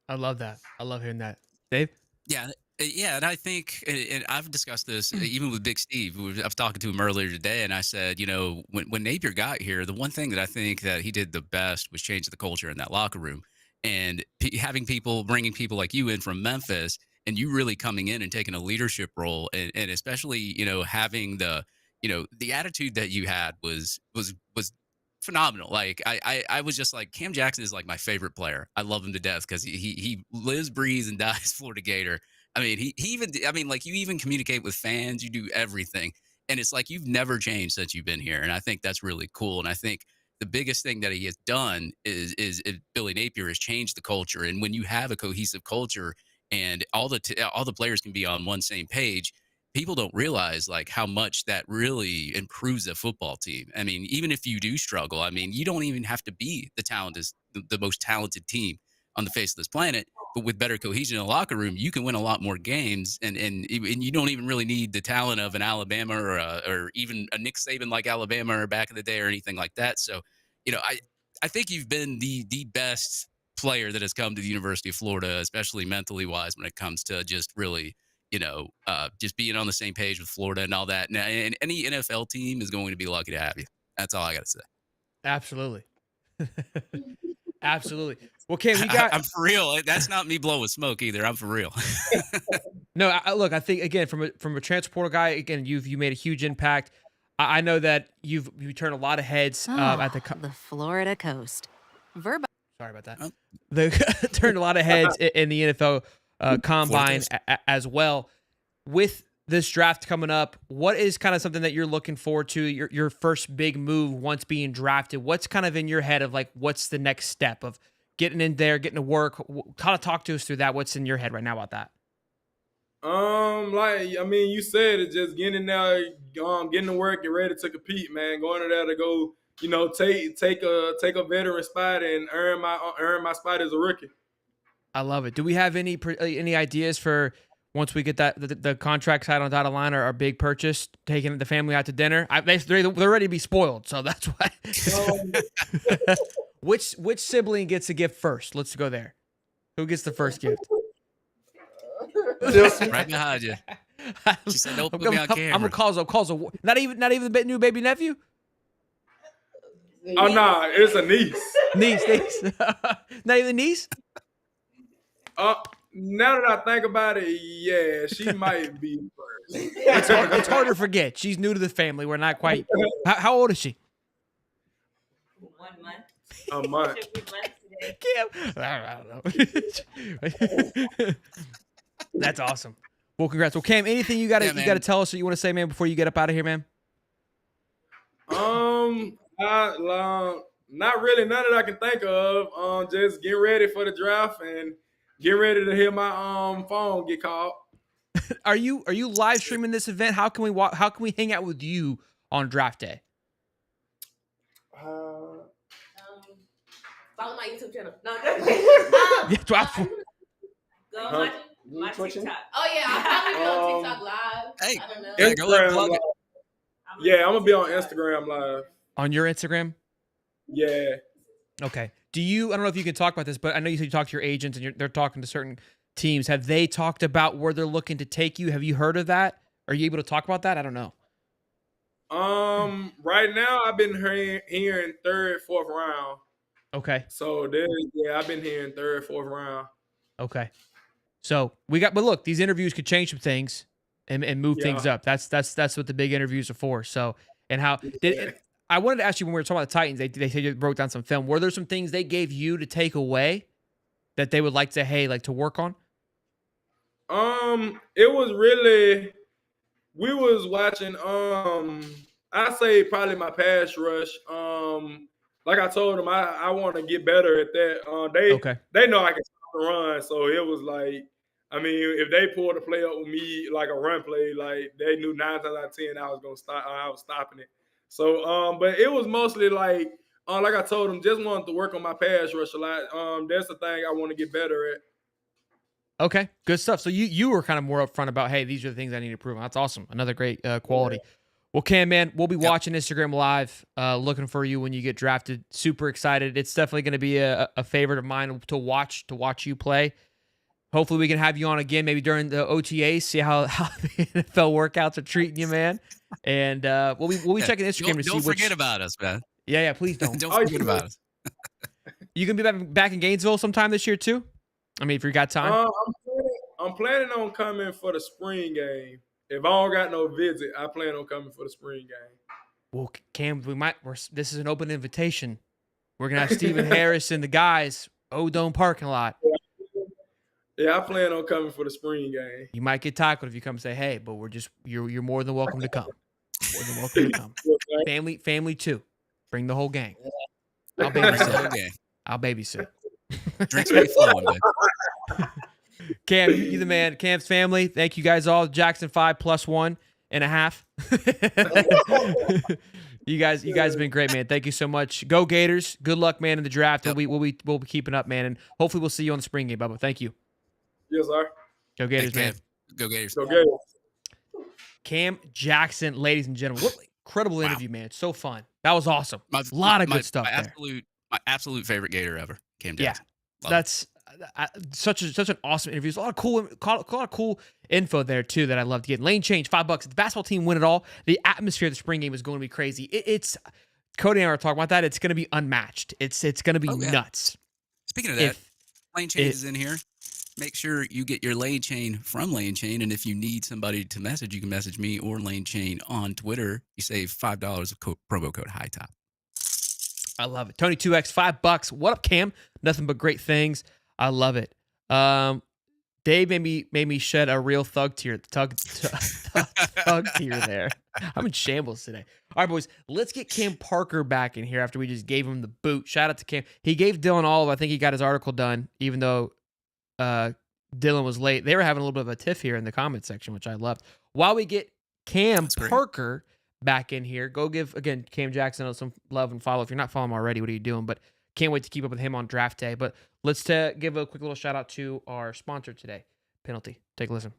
I love that. I love hearing that, Dave. Yeah, and I think, and I've discussed this even with Big Steve. I was talking to him earlier today, and I said, when Napier got here, the one thing that I think that he did the best was change the culture in that locker room, and bringing people like you in from Memphis, and you really coming in and taking a leadership role, and especially having the attitude that you had was phenomenal. Like I was just like, Cam Jackson is like my favorite player. I love him to death because he lives, breathes, and dies Florida Gator. I mean, you even communicate with fans, you do everything. And it's like you've never changed since you've been here. And I think that's really cool. And I think the biggest thing that he has done is Billy Napier has changed the culture. And when you have a cohesive culture and all the players can be on one same page, people don't realize like how much that really improves a football team. I mean, even if you do struggle, I mean, you don't even have to be the most talented team on the face of this planet, but with better cohesion in the locker room, you can win a lot more games. And you don't even really need the talent of an Alabama or even a Nick Saban like Alabama or back in the day or anything like that. So, I think you've been the best player that has come to the University of Florida, especially mentally wise, when it comes to just really, just being on the same page with Florida and all that. And any NFL team is going to be lucky to have you. That's all I got to say. Absolutely. Absolutely. Well, Cam, I'm for real. That's not me blowing smoke either. I'm for real. No, look, I think again from a transfer guy, again, you made a huge impact. I know that you turned a lot of heads at the Florida coast. Sorry about that. Turned a lot of heads in the NFL combine as well. With this draft coming up, what is kind of something that you're looking forward to? Your first big move once being drafted. What's kind of in your head of like what's the next step of getting in there, getting to work? Kind of talk to us through that. What's in your head right now about that? You said it, just getting in there, getting to work, get ready to compete, man. Going in there to go, take a veteran spot and earn my spot as a rookie. I love it. Do we have any ideas for once we get that the contract side on the dotted line or our big purchase, taking the family out to dinner? They're ready to be spoiled, so that's why. Which sibling gets a gift first? Let's go there. Who gets the first gift? Right behind you. She said, "Don't put me on camera." I'm gonna call not even the new baby nephew. Oh no, it's a niece. Niece. Not even niece. Now that I think about it, yeah, she might be first. It's hard to forget. She's new to the family. We're not quite. How old is she? 1 month. A month. Should be months today. I don't know. That's awesome. Well, congrats. Well, Cam, anything you got to tell us or you want to say, man, before you get up out of here, man? Not really, none that I can think of. Just getting ready for the draft and getting ready to hear my phone get called. Are you live streaming this event? How can we hang out with you on draft day? Follow my YouTube channel. No, Go my Twitching? TikTok. Oh yeah, I'll probably be on TikTok live. Hey, I don't know. yeah, go ahead and plug Live. it. Yeah, I'm gonna be on Instagram live. On your Instagram? Yeah. Okay. I don't know if you can talk about this, but I know you said you talked to your agents and they're talking to certain teams. Have they talked about where they're looking to take you? Have you heard of that? Are you able to talk about that? I don't know. Right now I've been hearing third, fourth round. Okay. So I've been hearing third, fourth round. Okay. So but look, these interviews could change some things and move things up. That's what the big interviews are for. So, and how I wanted to ask you when we were talking about the Titans, they said you broke down some film. Were there some things they gave you to take away that they would like to work on? It was really, we was watching, I say probably my pass rush. Like I told them, I want to get better at that. They know I can stop the run. So it was like, I mean, if they pulled a play up with me, like a run play, like they knew 9 times out of 10 I was going to stop, I was stopping it. So, but it was mostly like I told them, just wanted to work on my pass rush a lot. That's the thing I want to get better at. Okay, good stuff. So you were kind of more upfront about, hey, these are the things I need to improve on. That's awesome. Another great quality. Yeah. Well, Cam, man, we'll be watching Instagram Live, looking for you when you get drafted. Super excited. It's definitely going to be a favorite of mine to watch you play. Hopefully we can have you on again, maybe during the OTAs, see how the NFL workouts are treating you, man. And we'll be checking Instagram to see. Don't forget about us, man. Yeah, please don't. Don't forget about us. You gonna be back in Gainesville sometime this year too? I mean, if you got time. I'm planning on coming for the spring game. If I don't got no visit, I plan on coming for the spring game. Well, Cam, this is an open invitation. We're gonna have Stephen Harris and the guys, O'Dome parking lot. Yeah, I plan on coming for the spring game. You might get tackled if you come and say, hey, but you're more than welcome to come. More than welcome to come. Family too. Bring the whole gang. I'll babysit. Drinks may flowing, man. Cam, you the man. Cam's family. Thank you guys all. Jackson 5 + 1.5. You guys have been great, man. Thank you so much. Go Gators. Good luck, man, in the draft. Yep. We'll be keeping up, man, and hopefully we'll see you on the spring game, Bubba. Thank you. Yes, sir. Go Gators, man. Go Gators. Go Gators. Cam Jackson, ladies and gentlemen. What incredible interview, man. So fun. That was awesome. A lot of good stuff there. My absolute favorite Gator ever, Cam Jackson. Yeah, that's such an awesome interview. There's a lot of cool info there too that I love to get. Lane change, $5. The basketball team win it all. The atmosphere of the spring game is going to be crazy. It's Cody and I were talking about that. It's going to be unmatched. It's going to be nuts. Speaking of that, Lane change is in here. Make sure you get your Lane Chain from Lane Chain, and if you need somebody to message, you can message me or Lane Chain on Twitter. You save $5 of promo code HIGHTOP. I love it. Tony 2X, $5. What up, Cam? Nothing but great things. I love it. Dave made me shed a real thug tear. Thug tear there. I'm in shambles today. All right, boys. Let's get Cam Parker back in here after we just gave him the boot. Shout out to Cam. He gave Dylan Olive. I think he got his article done, even though Dylan was late. They were having a little bit of a tiff here in the comment section, which I loved. While we get Cam Parker back in here, go give, again, Cam Jackson some love and follow. If you're not following him already, what are you doing? But can't wait to keep up with him on draft day. But let's give a quick little shout out to our sponsor today, Penalty. Take a listen.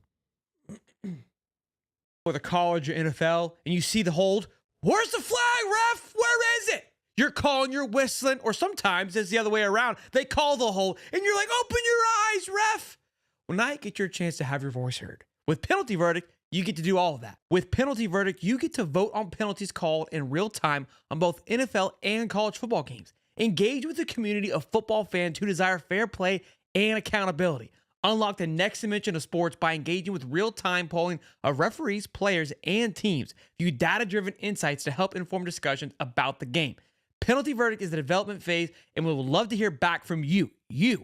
For the college or NFL, and you see the hold, where's the flag, ref? Where is it? You're calling, you're whistling, or sometimes it's the other way around. They call the hold, and you're like, open your eyes, ref. Well, now you get your chance to have your voice heard. With Penalty Verdict, you get to do all of that. With Penalty Verdict, you get to vote on penalties called in real time on both NFL and college football games. Engage with the community of football fans who desire fair play and accountability. Unlock the next dimension of sports by engaging with real-time polling of referees, players, and teams. View data-driven insights to help inform discussions about the game. Penalty Verdict is the development phase, and we would love to hear back from you.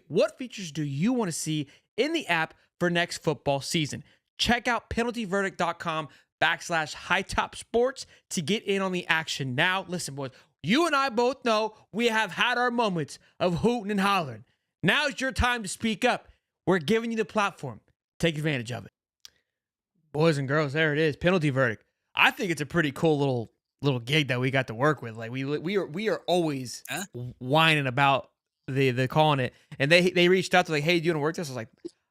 What features do you want to see in the app for next football season? Check out penaltyverdict.com/hightopsports to get in on the action now. Listen, boys, you and I both know we have had our moments of hooting and hollering. Now's your time to speak up. We're giving you the platform. Take advantage of it. Boys and girls, there it is. Penalty verdict. I think it's a pretty cool little gig that we got to work with. Like we are always whining about the calling it, and they reached out to like, hey, do you want to work this? I was like,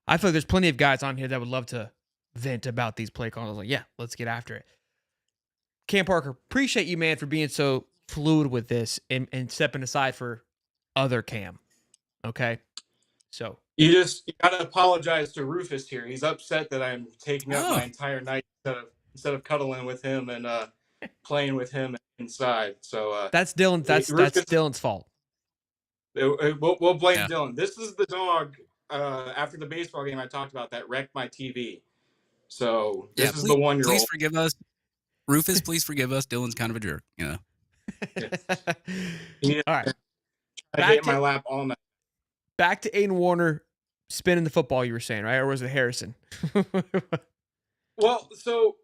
I feel like there's plenty of guys on here that would love to vent about these play calls. I was like, yeah, let's get after it. Cam Parker, appreciate you, man, for being so fluid with this and stepping aside for other Cam. Okay, so you gotta apologize to Rufus here. He's upset that I'm taking up my entire night instead of cuddling with him and playing with him inside. So that's Dylan. That's Dylan's fault. We'll blame Dylan. This is the dog. After the baseball game, I talked about that wrecked my TV. So this is the 1-year-old. Please forgive us, Rufus. Please forgive us. Dylan's kind of a jerk. Yeah. All right. I get in my lap all night. Back to Aiden Warner spinning the football, you were saying, right? Or was it Harrison? Well, so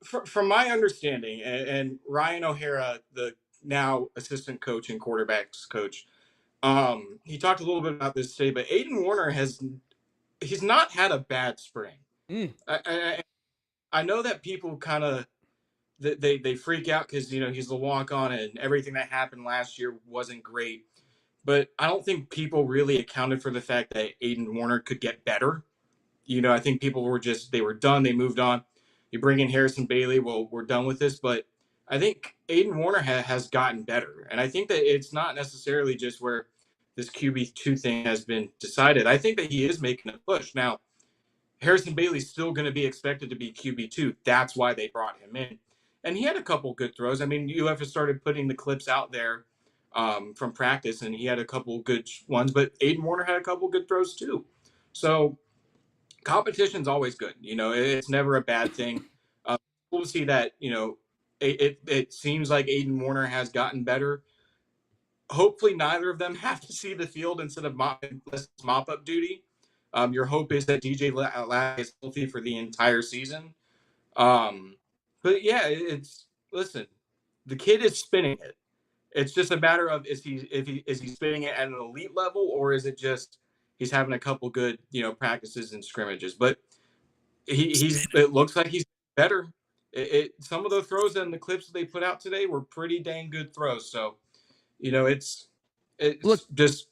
from my understanding, and Ryan O'Hara, the now assistant coach and quarterbacks coach, he talked a little bit about this today, but Aiden Warner he's not had a bad spring. I know that people kind of they freak out because he's the walk-on and everything that happened last year wasn't great. But I don't think people really accounted for the fact that Aiden Warner could get better. I think people were they were done. They moved on. You bring in Harrison Bailey. Well, we're done with this. But I think Aiden Warner has gotten better. And I think that it's not necessarily just where this QB2 thing has been decided. I think that he is making a push. Now, Harrison Bailey's still going to be expected to be QB2. That's why they brought him in. And he had a couple good throws. I mean, UF has started putting the clips out there from practice, and he had a couple good ones, but Aiden Warner had a couple good throws too. So competition's always good. It's never a bad thing. We'll see that, it seems like Aiden Warner has gotten better. Hopefully neither of them have to see the field instead of mop-up duty. Your hope is that DJ Ladd is healthy for the entire season. But yeah, listen, the kid is spinning it. It's just a matter of is he spinning it at an elite level, or is it just he's having a couple good practices and scrimmages? But it looks like he's better. Some of the throws in the clips that they put out today were pretty dang good throws. So it's look, just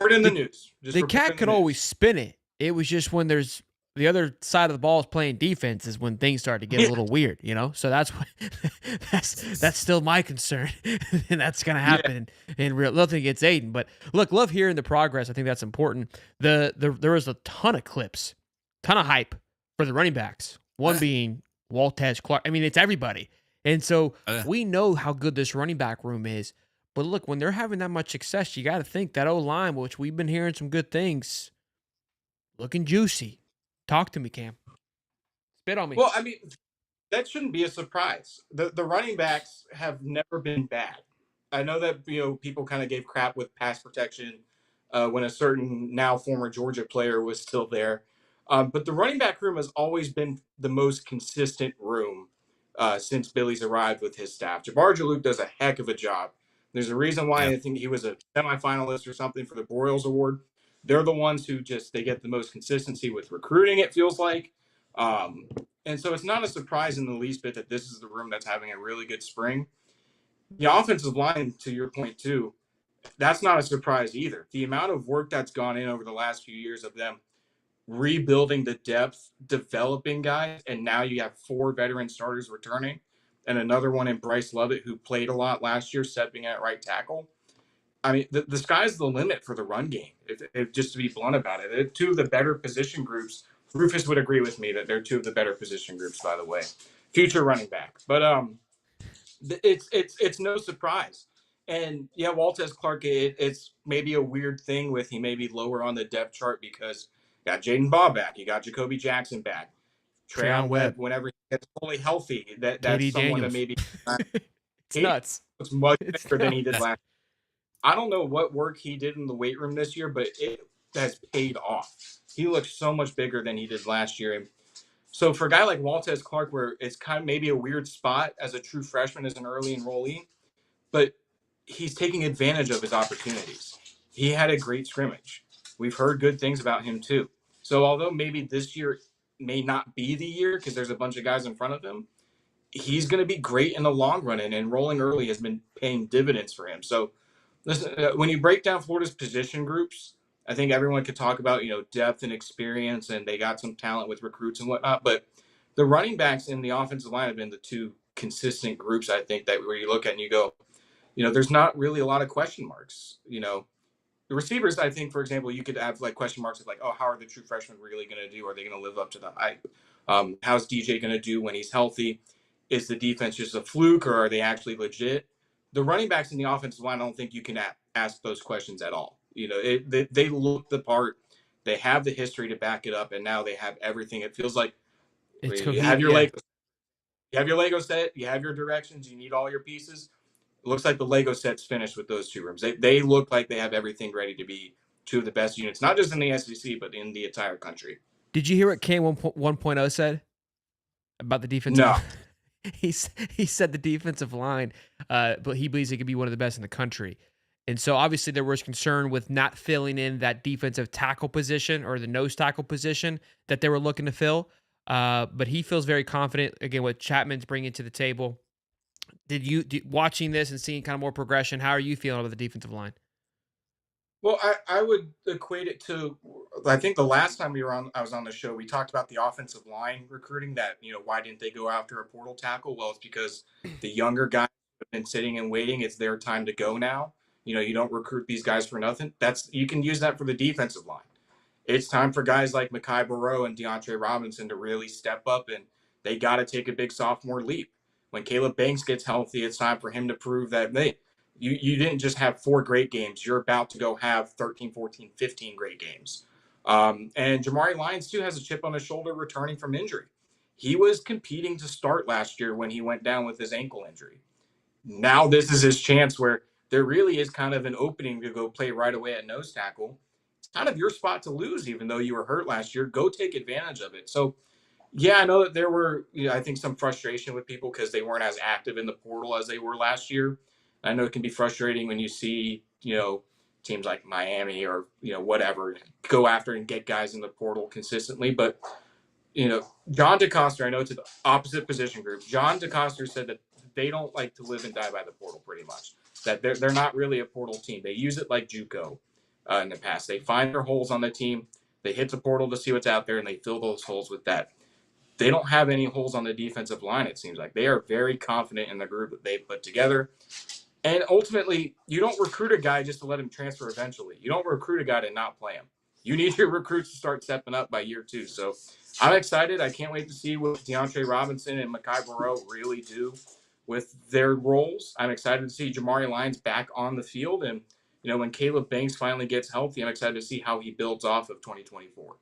report in the news. The cat could always spin it. It was just when there's the other side of the ball is playing defense is when things start to get a little weird, So that's that's still my concern, and that's gonna happen in real. Nothing against Aiden, but look, love hearing the progress. I think that's important. There was a ton of clips, ton of hype for the running backs. One being Waltez Clark. I mean, it's everybody, and so we know how good this running back room is. But look, when they're having that much success, you got to think that O-line, which we've been hearing some good things, looking juicy. Talk to me, Cam. Spit on me. Well, I mean, that shouldn't be a surprise. The running backs have never been bad. I know that people kind of gave crap with pass protection when a certain now former Georgia player was still there. But the running back room has always been the most consistent room since Billy's arrived with his staff. Jabbar Jalouk does a heck of a job. There's a reason why I think he was a semifinalist or something for the Broyles Award. They're the ones who they get the most consistency with recruiting, it feels like. And so it's not a surprise in the least bit that this is the room that's having a really good spring. The offensive line, to your point too, that's not a surprise either. The amount of work that's gone in over the last few years of them rebuilding the depth, developing guys, and now you have 4 veteran starters returning and another one in Bryce Lovett who played a lot last year, stepping at right tackle. I mean, the sky's the limit for the run game, if just to be blunt about it. They're 2 of the better position groups. Rufus would agree with me that they're 2 of the better position groups, by the way. Future running back. But it's no surprise. And, yeah, Waltez Clark, it's maybe a weird thing with he may be lower on the depth chart because you got Jaden Baugh back. You got Jacoby Jackson back. Trayon Webb, whenever he gets fully healthy, that's someone Daniels. That maybe it's nuts. It's much better than he did last year. I don't know what work he did in the weight room this year, but it has paid off. He looks so much bigger than he did last year. So for a guy like Waltez Clark, where it's kind of maybe a weird spot as a true freshman as an early enrollee, but he's taking advantage of his opportunities. He had a great scrimmage. We've heard good things about him too. So although maybe this year may not be the year because there's a bunch of guys in front of him, he's going to be great in the long run, and enrolling early has been paying dividends for him. So listen, when you break down Florida's position groups, I think everyone could talk about, depth and experience, and they got some talent with recruits and whatnot. But the running backs and the offensive line have been the two consistent groups, I think, that where you look at and you go, there's not really a lot of question marks. The receivers, I think, for example, you could have like question marks of like, oh, how are the true freshmen really going to do? Are they going to live up to the hype? How's DJ going to do when he's healthy? Is the defense just a fluke, or are they actually legit? The running backs in the offensive line, I don't think you can ask those questions at all. They look the part. They have the history to back it up, and now they have everything. It feels like you have your Lego. You have your Lego set. You have your directions. You need all your pieces. It looks like the Lego set's finished with those two rooms. They look like they have everything ready to be two of the best units, not just in the SEC, but in the entire country. Did you hear what Cam 1.0 said about the defense? No. He said the defensive line, but he believes it could be one of the best in the country. And so obviously there was concern with not filling in that defensive tackle position or the nose tackle position that they were looking to fill. But he feels very confident, again, what Chapman's bringing to the table. Watching this and seeing kind of more progression, how are you feeling about the defensive line? Well, I would equate it to, I think the last time I was on the show, we talked about the offensive line recruiting that, why didn't they go after a portal tackle? Well, it's because the younger guys have been sitting and waiting. It's their time to go now. You don't recruit these guys for nothing. You can use that for the defensive line. It's time for guys like Mekhi Barrow and DeAndre Robinson to really step up, and they got to take a big sophomore leap. When Caleb Banks gets healthy, it's time for him to prove that you didn't just have 4 great games. You're about to go have 13, 14, 15 great games. And Jamari Lyons, too, has a chip on his shoulder returning from injury. He was competing to start last year when he went down with his ankle injury. Now this is his chance where there really is kind of an opening to go play right away at nose tackle. It's kind of your spot to lose, even though you were hurt last year. Go take advantage of it. So, yeah, I know that there were, I think, some frustration with people because they weren't as active in the portal as they were last year. I know it can be frustrating when you see, teams like Miami or, whatever, go after and get guys in the portal consistently. But, John DeCoster, I know it's the opposite position group. John DeCoster said that they don't like to live and die by the portal pretty much, that they're not really a portal team. They use it like JUCO in the past. They find their holes on the team. They hit the portal to see what's out there, and they fill those holes with that. They don't have any holes on the defensive line, it seems like. They are very confident in the group that they put together. And ultimately, you don't recruit a guy just to let him transfer eventually. You don't recruit a guy to not play him. You need your recruits to start stepping up by year 2. So I'm excited. I can't wait to see what DeAndre Robinson and Mekhi Barrow really do with their roles. I'm excited to see Jamari Lyons back on the field. And, when Caleb Banks finally gets healthy, I'm excited to see how he builds off of 2024.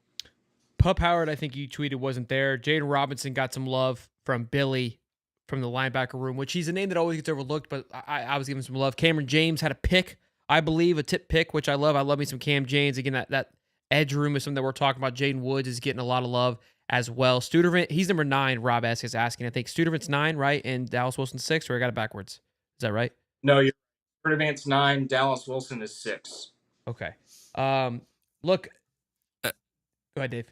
Pup Howard, I think you tweeted, wasn't there. Jaden Robinson got some love from Billy from the linebacker room, which he's a name that always gets overlooked, but I was giving some love. Cameron James had a pick, I believe, a tip pick, which I love. I love me some Cam James. Again, that edge room is something that we're talking about. Jaden Woods is getting a lot of love as well. Studervant, he's number 9, Rob S. is asking. I think Studervant's 9, right? And Dallas Wilson's 6, or I got it backwards. Is that right? No, you're Studervant's 9, Dallas Wilson is 6. Okay. Look. Go ahead, Dave.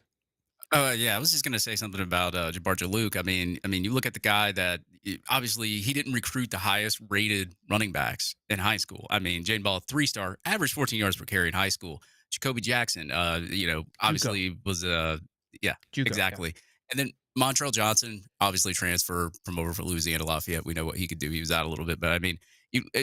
Yeah, I was just gonna say something about Jabbar Jalouk. I mean, you look at the guy that obviously he didn't recruit the highest rated running backs in high school. I mean, Jaden Ball, 3-star, averaged 14 yards per carry in high school. Jacoby Jackson, obviously Juco. was Juco, exactly. Yeah. And then Montrell Johnson, obviously transfer from over from Louisiana Lafayette. We know what he could do. He was out a little bit, but I mean,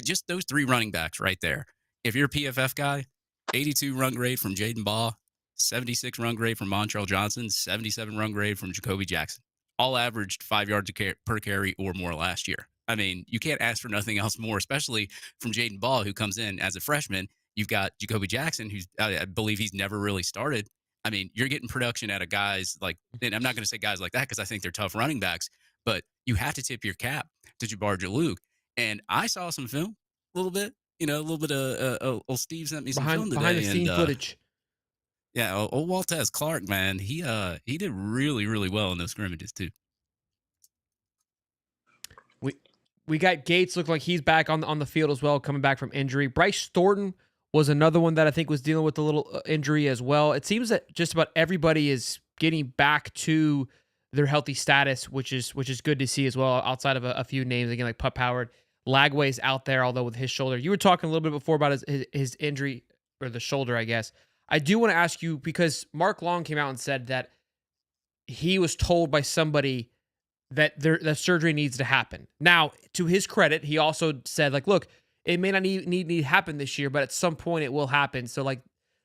just those 3 running backs right there. If you're a PFF guy, 82 run grade from Jaden Ball, 76 run grade from Montrell Johnson, 77 run grade from Jacoby Jackson. All averaged 5 yards per carry or more last year. I mean, you can't ask for nothing else more, especially from Jaden Ball, who comes in as a freshman. You've got Jacoby Jackson, who's I believe he's never really started. I mean, you're getting production out of guys like, and I'm not going to say guys like that because I think they're tough running backs, but you have to tip your cap to Jabbar Jalouk. And I saw some film a little bit, a little bit of Steve sent me some film today. Behind the scene footage. Yeah, old Waltez Clark, man, he did really, really well in those scrimmages too. We got Gates look like he's back on the field as well, coming back from injury. Bryce Thornton was another one that I think was dealing with a little injury as well. It seems that just about everybody is getting back to their healthy status, which is good to see as well. Outside of a few names again, like Pup Howard, Lagway's out there, although with his shoulder. You were talking a little bit before about his injury, or the shoulder, I guess. I do want to ask you, because Mark Long came out and said that he was told by somebody that that surgery needs to happen. Now, to his credit, he also said, like, look, it may not need to happen this year, but at some point it will happen. So, like,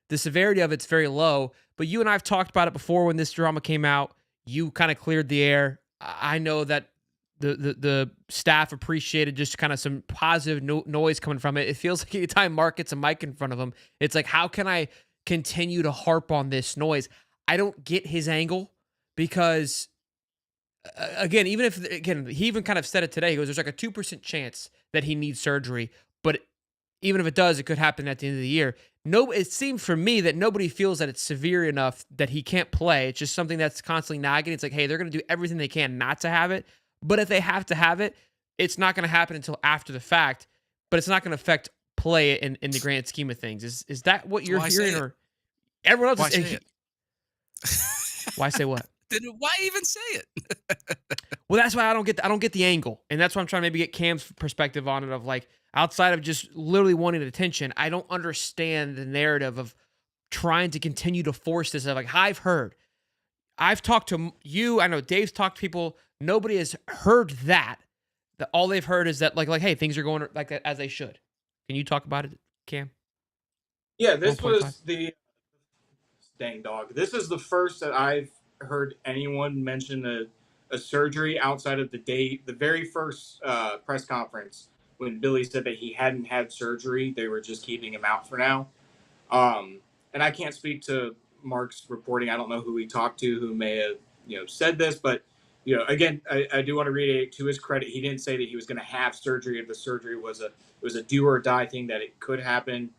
the severity of it's very low. But you and I have talked about it before when this drama came out. You kind of cleared the air. I know that the staff appreciated just kind of some positive noise coming from it. It feels like anytime Mark gets a mic in front of him, it's like, how can I continue to harp on this noise? I don't get his angle, because again, even if, again, he even kind of said it today. He goes, there's like a 2% chance that he needs surgery, but even if it does, it could happen at the end of the year. No, it seemed for me that nobody feels that it's severe enough that he can't play. It's just something that's constantly nagging. It's like, hey, they're going to do everything they can not to have it. But if they have to have it, it's not going to happen until after the fact, but it's not going to affect play in the grand scheme of things. Is that what you're hearing? Or everyone else Why is say it? Why say what? Then why even say it? Well, that's why I don't get the angle. And that's why I'm trying to maybe get Cam's perspective on it, of like, outside of just literally wanting attention, I don't understand the narrative of trying to continue to force this. Of like, I've talked to you. I know Dave's talked to people. Nobody has heard that. All they've heard is that like, hey, things are going like as they should. Can you talk about it, Cam? Yeah, this 1.5. was the dang dog. This is the first that I've heard anyone mention a surgery outside of the very first press conference when Billy said that he hadn't had surgery. They were just keeping him out for now. And I can't speak to Mark's reporting. I don't know who he talked to who may have said this, but again, I do want to reiterate, to his credit, he didn't say that he was going to have surgery. If the surgery was a do or die thing, that it could happen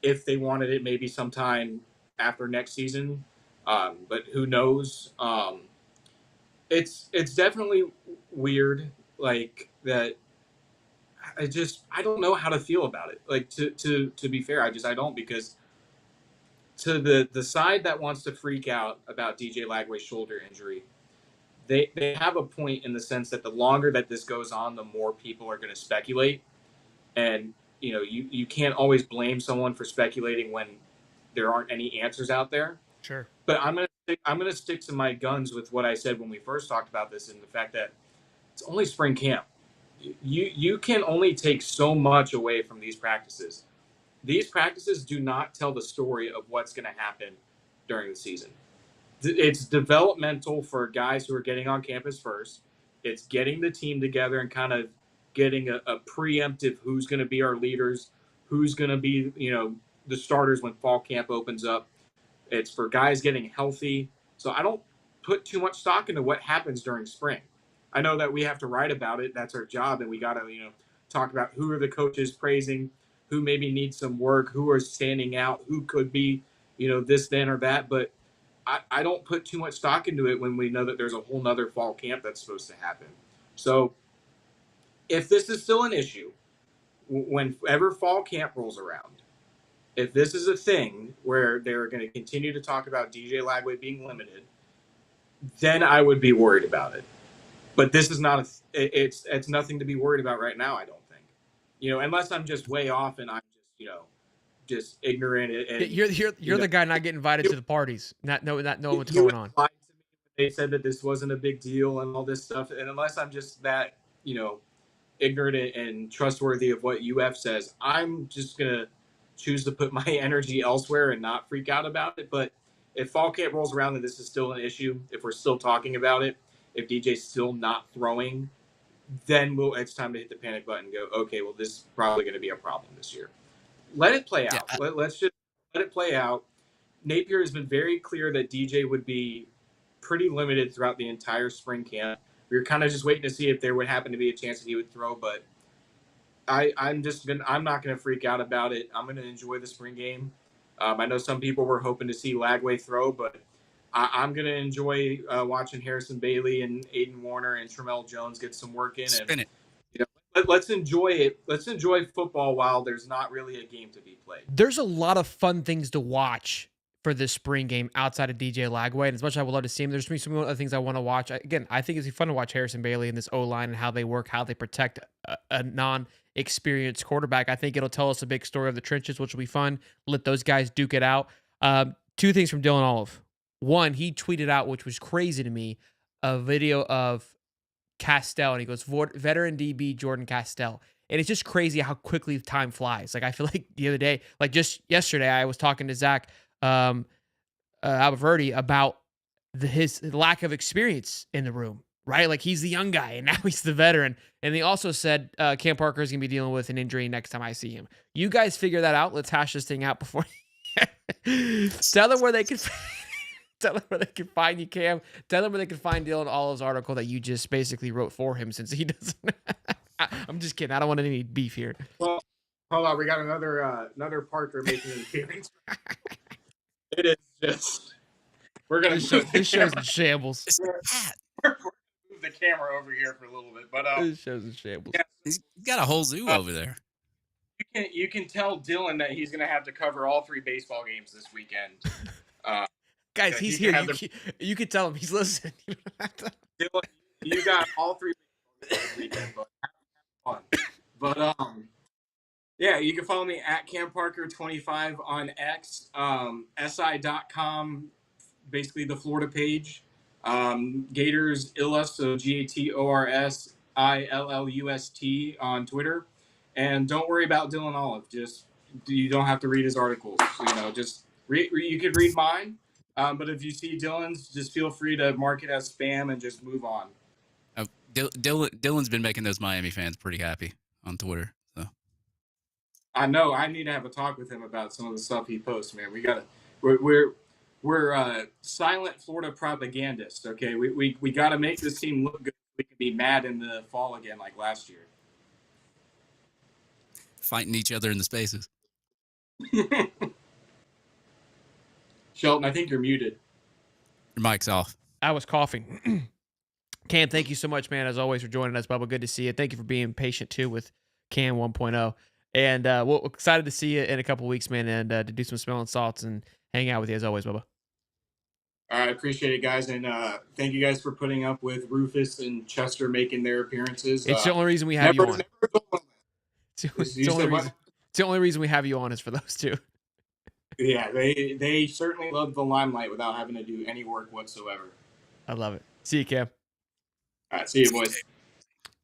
if they wanted it, maybe sometime after next season. But who knows? It's definitely weird, like that. I don't know how to feel about it. Like, to be fair, I don't, because to the side that wants to freak out about DJ Lagway's shoulder injury, they have a point, in the sense that the longer that this goes on, the more people are going to speculate. And you can't always blame someone for speculating when there aren't any answers out there. Sure. But I'm gonna stick to my guns with what I said when we first talked about this, and the fact that it's only spring camp. You can only take so much away from these practices. These practices do not tell the story of what's going to happen during the season. It's developmental for guys who are getting on campus first. It's getting the team together and kind of getting a preemptive who's going to be our leaders, who's going to be the starters when fall camp opens up. It's for guys getting healthy. So I don't put too much stock into what happens during spring. I know that we have to write about it. That's our job. And we got to, talk about who are the coaches praising, who maybe needs some work, who are standing out, who could be, this, then, or that. But I don't put too much stock into it when we know that there's a whole nother fall camp that's supposed to happen. So if this is still an issue, whenever fall camp rolls around, if this is a thing where they're going to continue to talk about DJ Lagway being limited, then I would be worried about it. But this is not it's nothing to be worried about right now, I don't think. Unless I'm just way off and I'm just ignorant. And you're the guy not getting invited to the parties, not knowing what's going on. They said that this wasn't a big deal and all this stuff, and unless I'm just that ignorant and trustworthy of what UF says, I'm just gonna choose to put my energy elsewhere and not freak out about it. But if fall camp rolls around and this is still an issue, if we're still talking about it, if DJ's still not throwing, then it's time to hit the panic button and go, okay, well, this is probably going to be a problem this year. Let it play out. Yeah. Let's just let it play out. Napier has been very clear that DJ would be pretty limited throughout the entire spring camp. We were kind of just waiting to see if there would happen to be a chance that he would throw, but I'm not going to freak out about it. I'm going to enjoy the spring game. I know some people were hoping to see Lagway throw, but I'm going to enjoy watching Harrison Bailey and Aiden Warner and Tramel Jones get some work in. And Spin it. let's enjoy it. Let's enjoy football while there's not really a game to be played. There's a lot of fun things to watch for this spring game outside of DJ Lagway. And as much as I would love to see him, there's some other things I want to watch. Again, I think it's fun to watch Harrison Bailey and this O-line and how they work, how they protect a non-experienced quarterback. I think it'll tell us a big story of the trenches, which will be fun. Let those guys duke it out. Two things from Dylan Olive. One, he tweeted out, which was crazy to me, a video of Castell, and he goes, veteran DB Jordan Castell. And it's just crazy how quickly time flies. Like, I feel like the other day, like just yesterday, I was talking to Zach Alberti about his lack of experience in the room, right? Like, he's the young guy, and now he's the veteran. And they also said Cam Parker is going to be dealing with an injury next time I see him. You guys figure that out. Let's hash this thing out before. Tell them where they can. Tell them where they can find you, Cam. Tell them where they can find Dylan Olive's article that you just basically wrote for him, since he doesn't. I'm just kidding. I don't want any beef here. Well, hold on. We got another Parker making an appearance. It is just. We're gonna. This show's in shambles. Move the camera over here for a little bit, but This show's in shambles. Yeah. He's got a whole zoo over there. You can tell Dylan that he's gonna have to cover all 3 baseball games this weekend. Guys, he's here. You can tell him he's listening. Dylan, you got all 3 this weekend, but have fun. But yeah, you can follow me at Cam Parker 25 on X, si.com, basically the Florida page. Gators Illust, so GATORS ILLUST on Twitter. And don't worry about Dylan Olive. Just you don't have to read his articles. Just you could read mine. But if you see Dylan's, just feel free to mark it as spam and just move on. Dylan's been making those Miami fans pretty happy on Twitter. So I know I need to have a talk with him about some of the stuff he posts, man. We're silent Florida propagandists. Okay, we got to make this team look good. We can be mad in the fall again like last year. fighting each other in the spaces. Shelton, I think you're muted. Your mic's off. I was coughing. Cam, thank you so much, man, as always, for joining us, Bubba. Good to see you. Thank you for being patient, too, with Cam 1.0. And we're excited to see you in a couple weeks, man, and to do some smelling salts and hang out with you, as always, Bubba. All right, appreciate it, guys. And thank you guys for putting up with Rufus and Chester making their appearances. It's the only reason we have you on. It's the only reason we have you on is for those two. Yeah, they certainly love the limelight without having to do any work whatsoever. I love it. See you, Cam. All right, see you, boys.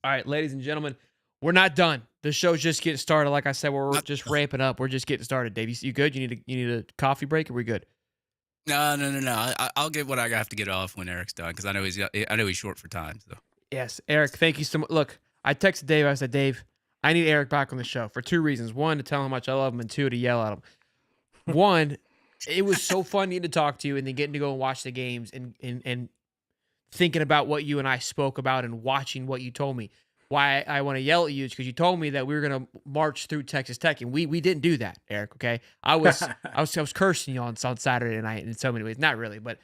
All right, ladies and gentlemen, we're not done. The show's just getting started. Like I said, we're just ramping up. We're just getting started. Dave, you good? You need a coffee break? Or we good? No. I'll get what I have to get off when Eric's done because I know he's short for time. So yes, Eric, thank you so much. Look, I texted Dave. I said, Dave, I need Eric back on the show for two reasons. One, to tell him how much I love him, and two, to yell at him. One, it was so fun getting to talk to you and then getting to go and watch the games and thinking about what you and I spoke about and watching what you told me. Why I want to yell at you is because you told me that we were going to march through Texas Tech, and we didn't do that, Eric. Okay, I was cursing you on Saturday night in so many ways. Not really, but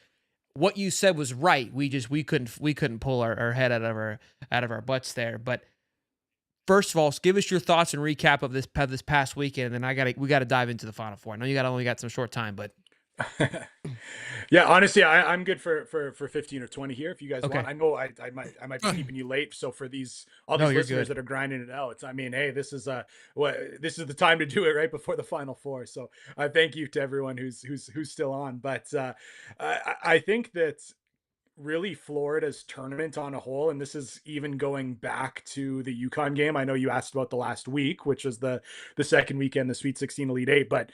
what you said was right. We couldn't pull our head out of our butts there. But first of all, give us your thoughts and recap of this past weekend, and then we got to dive into the Final Four. I know you only got some short time, but yeah, honestly, I'm good for 15 or 20 here if you guys Okay. want. I know I might be keeping you late, so for all No, these you're listeners good. that are grinding it out, hey, this is the time to do it right before the Final Four. So thank you to everyone who's still on. But I think that really Florida's tournament on a whole, and this is even going back to the UConn game. I know you asked about the last week, which was the second weekend, the Sweet 16 Elite Eight, but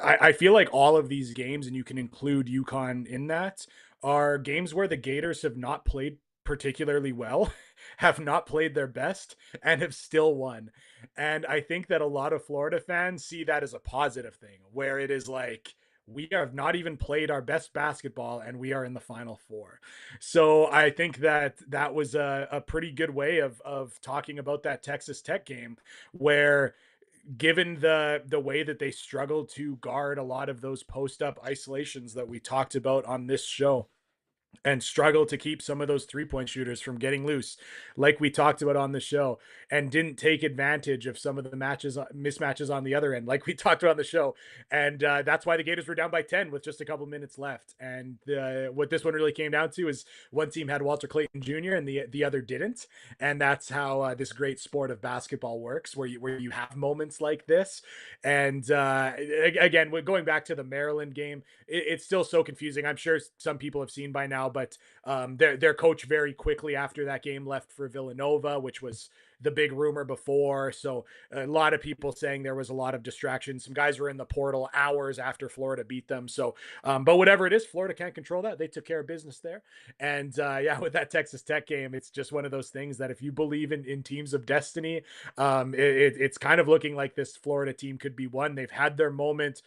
I feel like all of these games, and you can include UConn in that, are games where the Gators have not played particularly well, have not played their best, and have still won. And I think that a lot of Florida fans see that as a positive thing, where it is like, we have not even played our best basketball and we are in the Final Four. So I think that was a pretty good way of talking about that Texas Tech game, where given the way that they struggled to guard a lot of those post-up isolations that we talked about on this show, and struggled to keep some of those three-point shooters from getting loose, like we talked about on the show, and didn't take advantage of some of the mismatches on the other end, like we talked about on the show. And that's why the Gators were down by 10 with just a couple minutes left. And what this one really came down to is one team had Walter Clayton Jr. and the other didn't. And that's how this great sport of basketball works, where you have moments like this. And again, going back to the Maryland game, it's still so confusing. I'm sure some people have seen by now, but their coach very quickly after that game left for Villanova, which was the big rumor before. So a lot of people saying there was a lot of distraction. Some guys were in the portal hours after Florida beat them. So, but whatever it is, Florida can't control that. They took care of business there. And yeah, with that Texas Tech game, it's just one of those things that if you believe in teams of destiny, it's kind of looking like this Florida team could be one. They've had their moment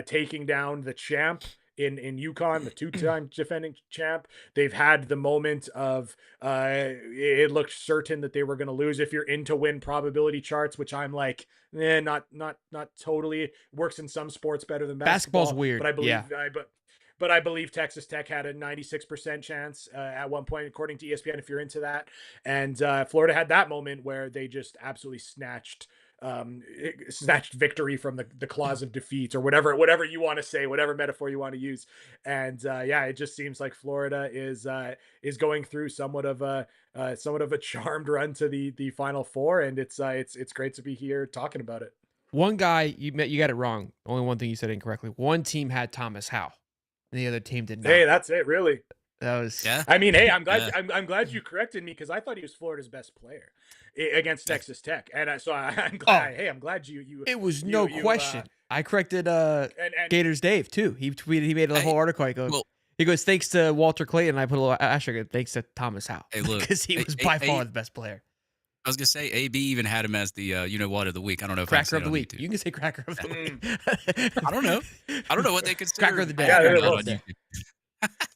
taking down the champ in UConn, the two-time defending champ. They've had the moment of it looked certain that they were going to lose. If you're into win probability charts, which I'm like, not totally. Works in some sports better than basketball. Basketball's weird, but I believe, yeah. But I believe Texas Tech had a 96% chance at one point, according to ESPN, if you're into that. And Florida had that moment where they just absolutely snatched victory from the claws of defeat, or whatever you want to say, whatever metaphor you want to use. And yeah, it just seems like Florida is going through somewhat of a charmed run to the Final Four, and it's great to be here talking about it. One guy you got it wrong. Only one thing you said incorrectly. One team had Thomas Howell, and the other team did not. Hey, that's it, really. That was. Yeah. I mean, hey, I'm glad I'm glad you corrected me, because I thought he was Florida's best player against Texas Tech, and I'm glad. Hey, I'm glad you. It was no question. I corrected Gators Dave too. He tweeted. He made a whole article. He goes, thanks to Walter Clayton. I put a little asterisk. Thanks to Thomas Howell. Hey, look, because he was by far the best player. I was gonna say AB even had him as the what of the week. I don't know if Cracker of the week. You can say Cracker of the week. I don't know what they consider Cracker of the day.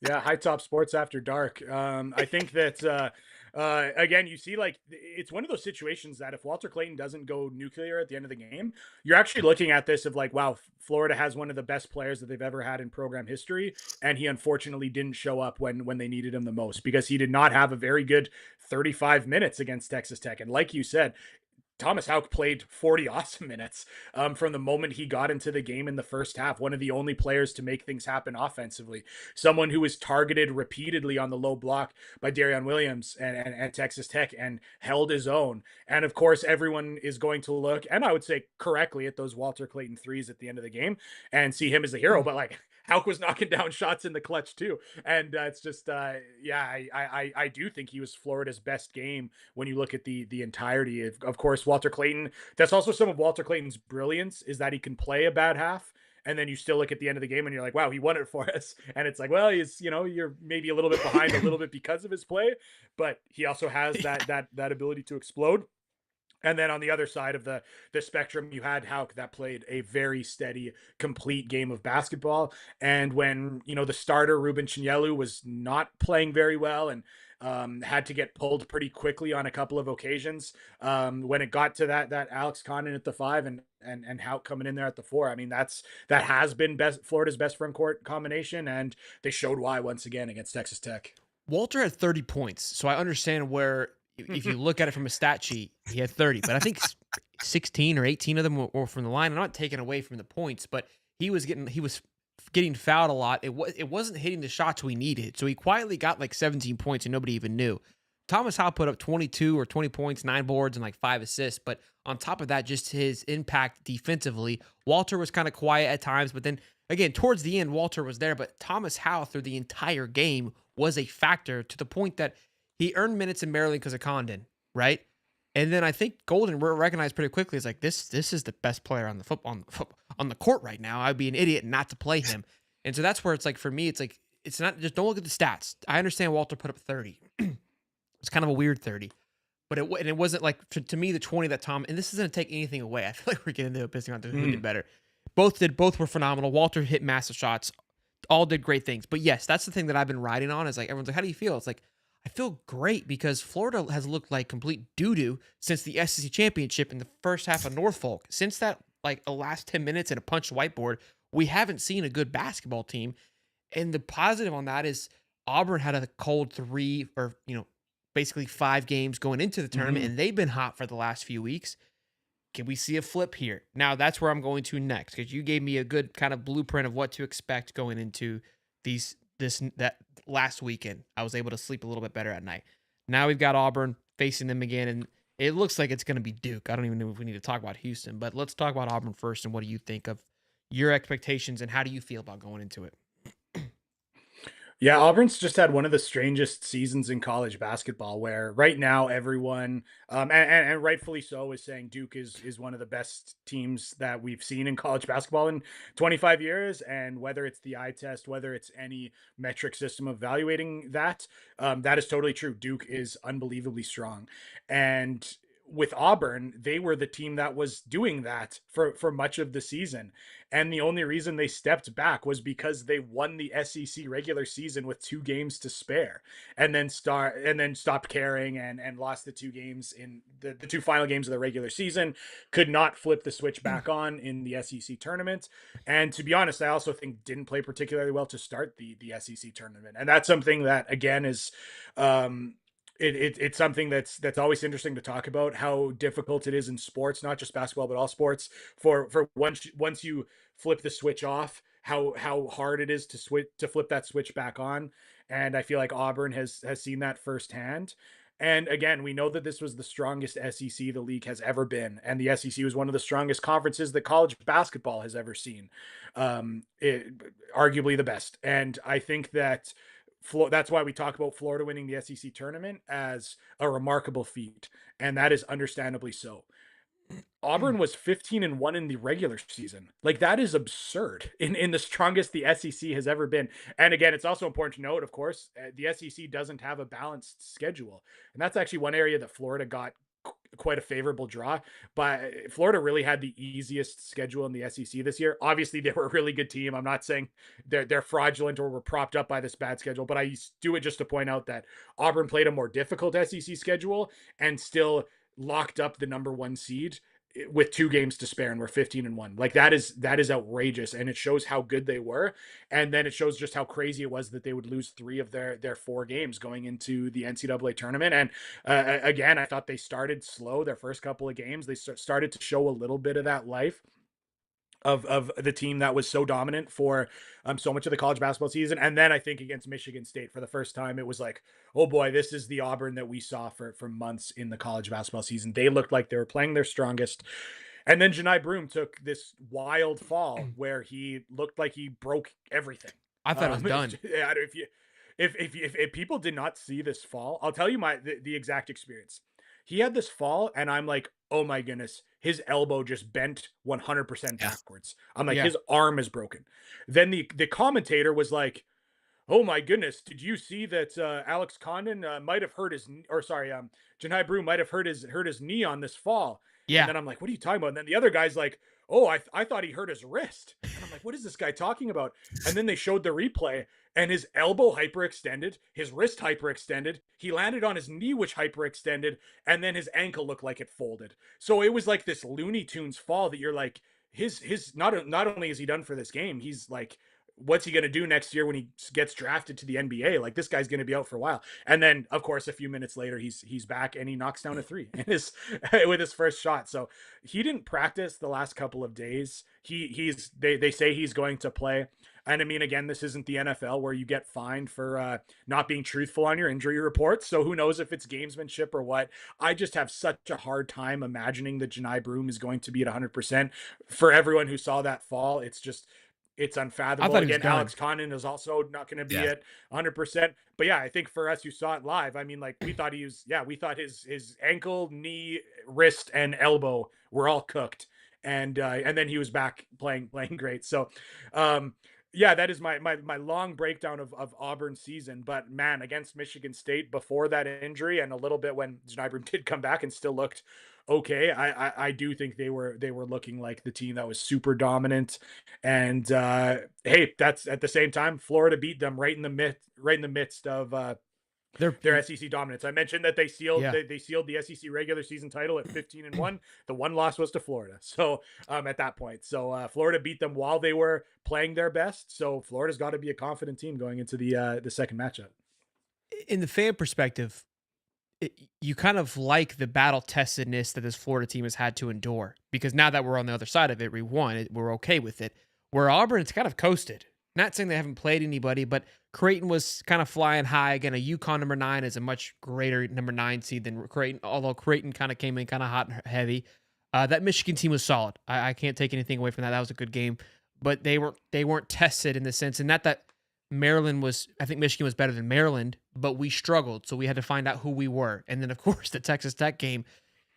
Yeah, High Top Sports After Dark. I think that again, you see, like, it's one of those situations that if Walter Clayton doesn't go nuclear at the end of the game, you're actually looking at this of like, wow, Florida has one of the best players that they've ever had in program history, and he unfortunately didn't show up when they needed him the most, because he did not have a very good 35 minutes against Texas Tech. And like you said, Thomas Houck played 40 awesome minutes from the moment he got into the game in the first half. One of the only players to make things happen offensively. Someone who was targeted repeatedly on the low block by Darion Williams and Texas Tech, and held his own. And of course, everyone is going to look, and I would say correctly, at those Walter Clayton threes at the end of the game and see him as a hero. But like, Houck was knocking down shots in the clutch too. And it's just, yeah, I do think he was Florida's best game when you look at the entirety. Of course, Walter Clayton, that's also some of Walter Clayton's brilliance, is that he can play a bad half, and then you still look at the end of the game and you're like, wow, he won it for us. And it's like, well, he's, you're maybe a little bit behind a little bit because of his play, but he also has that ability to explode. And then on the other side of the spectrum, you had Houck that played a very steady, complete game of basketball. And when, the starter, Ruben Chinyelu, was not playing very well and had to get pulled pretty quickly on a couple of occasions, when it got to that Alex Condon at the 5 and Houck coming in there at the 4, I mean, that has been Florida's best front court combination, and they showed why once again against Texas Tech. Walter had 30 points, so I understand where, if you look at it from a stat sheet, he had 30, but I think 16 or 18 of them were from the line. I'm not taking away from the points, but he was getting fouled a lot. It wasn't hitting the shots we needed, so he quietly got like 17 points and nobody even knew. Thomas Howell put up 22 or 20 points, 9 boards, and like 5 assists, but on top of that, just his impact defensively. Walter was kind of quiet at times, but then again, towards the end, Walter was there, but Thomas Howell through the entire game was a factor, to the point that he earned minutes in Maryland because of Condon, right? And then I think Golden recognized pretty quickly, it's like, this is the best player on the court right now. I'd be an idiot not to play him. And so that's where it's like, for me, it's like, it's not just, don't look at the stats. I understand Walter put up 30. It's kind of a weird 30, but it wasn't like, to me, the 20 that Tom, and this isn't to take anything away. I feel like we're getting into pissing on who did better. Both were phenomenal. Walter hit massive shots, all did great things. But yes, that's the thing that I've been riding on, is like, everyone's like, how do you feel? It's like, I feel great because Florida has looked like complete doo-doo since the SEC championship in the first half of Norfolk. Since that, like the last 10 minutes and a punched whiteboard, we haven't seen a good basketball team. And the positive on that is Auburn had a cold 3 or, basically 5 games going into the tournament, and they've been hot for the last few weeks. Can we see a flip here? Now, that's where I'm going to next, because you gave me a good kind of blueprint of what to expect going into that last weekend. I was able to sleep a little bit better at night. Now we've got Auburn facing them again, and it looks like it's going to be Duke. I don't even know if we need to talk about Houston, but let's talk about Auburn first, and what do you think of your expectations, and how do you feel about going into it? Yeah, Auburn's just had one of the strangest seasons in college basketball, where right now everyone, and rightfully so, is saying Duke is one of the best teams that we've seen in college basketball in 25 years. And whether it's the eye test, whether it's any metric system evaluating that, that is totally true. Duke is unbelievably strong, and with Auburn, they were the team that was doing that for much of the season. And the only reason they stepped back was because they won the SEC regular season with 2 games to spare, and then stopped caring and lost the 2 games in the 2 final games of the regular season, could not flip the switch back on in the SEC tournament. And to be honest, I also think didn't play particularly well to start the SEC tournament. And that's something that, again, is it's something that's always interesting to talk about, how difficult it is in sports, not just basketball, but all sports, for once you flip the switch off, how hard it is to flip that switch back on. And I feel like Auburn has seen that firsthand. And again, we know that this was the strongest SEC the league has ever been, and the SEC was one of the strongest conferences that college basketball has ever seen, arguably the best. And I think that that's why we talk about Florida winning the SEC tournament as a remarkable feat, and that is understandably so. Auburn was 15-1 in the regular season. Like, that is absurd in the strongest the SEC has ever been. And again, it's also important to note, of course, the SEC doesn't have a balanced schedule. And that's actually one area that Florida got quite a favorable draw. But Florida really had the easiest schedule in the SEC this year. Obviously, they were a really good team. I'm not saying they're fraudulent or were propped up by this bad schedule, but I do it just to point out that Auburn played a more difficult SEC schedule and still locked up the number 1 seed with 2 games to spare, and we're 15-1. Like, that is outrageous, and it shows how good they were. And then it shows just how crazy it was that they would lose 3 of their 4 games going into the NCAA tournament. And again, I thought they started slow their first couple of games. They started to show a little bit of that life of the team that was so dominant for so much of the college basketball season. And then I think against Michigan State, for the first time, it was like, oh boy, this is the Auburn that we saw for months in the college basketball season. They looked like they were playing their strongest. And then Janai Broome took this wild fall where he looked like he broke everything. I thought it was done. If people did not see this fall, I'll tell you the exact experience. He had this fall, and I'm like, oh my goodness, his elbow just bent 100% backwards. I'm like, his arm is broken. Then the commentator was like, oh my goodness, did you see that Alex Condon might have hurt his, or sorry, Janai Broome might have hurt his knee on this fall. Yeah. And then I'm like, what are you talking about? And then the other guy's like, oh, I thought he hurt his wrist. And I'm like, what is this guy talking about? And then they showed the replay, and his elbow hyperextended, his wrist hyperextended, he landed on his knee, which hyperextended, and then his ankle looked like it folded. So it was like this Looney Tunes fall that you're like, his not only is he done for this game, he's like, what's he going to do next year when he gets drafted to the NBA? Like, this guy's going to be out for a while. And then, of course, a few minutes later, he's back, and he knocks down a 3 with his first shot. So he didn't practice the last couple of days. They say he's going to play. And I mean, again, this isn't the NFL where you get fined for not being truthful on your injury reports. So who knows if it's gamesmanship or what. I just have such a hard time imagining that Janai Broome is going to be at 100%. For everyone who saw that fall, it's unfathomable. Again, Alex Condon is also not going to be at 100%. But yeah, I think for us who saw it live, I mean, like, we thought his ankle, knee, wrist, and elbow were all cooked. And then he was back playing great. So, yeah, that is my long breakdown of Auburn's season. But man, against Michigan State before that injury, and a little bit when Janai Broome did come back and still looked okay, I do think they were looking like the team that was super dominant. And hey, that's at the same time, Florida beat them right in the midst of their SEC dominance. I mentioned that they sealed Yeah. they sealed the SEC regular season title at 15-1. The one loss was to Florida. So at that point, so Florida beat them while they were playing their best. So Florida's got to be a confident team going into the second matchup. In the fan perspective, you kind of like the battle testedness that this Florida team has had to endure, because now that we're on the other side of it, we won it, we're okay with it. Where Auburn, it's kind of coasted. Not saying they haven't played anybody, but Creighton was kind of flying high. Again, a UConn number 9 is a much greater number 9 seed than Creighton, although Creighton kind of came in kind of hot and heavy. That Michigan team was solid. I can't take anything away from that. That was a good game, but they weren't tested in the sense, and not that Maryland was, I think Michigan was better than Maryland, but we struggled. So we had to find out who we were. And then, of course, the Texas Tech game,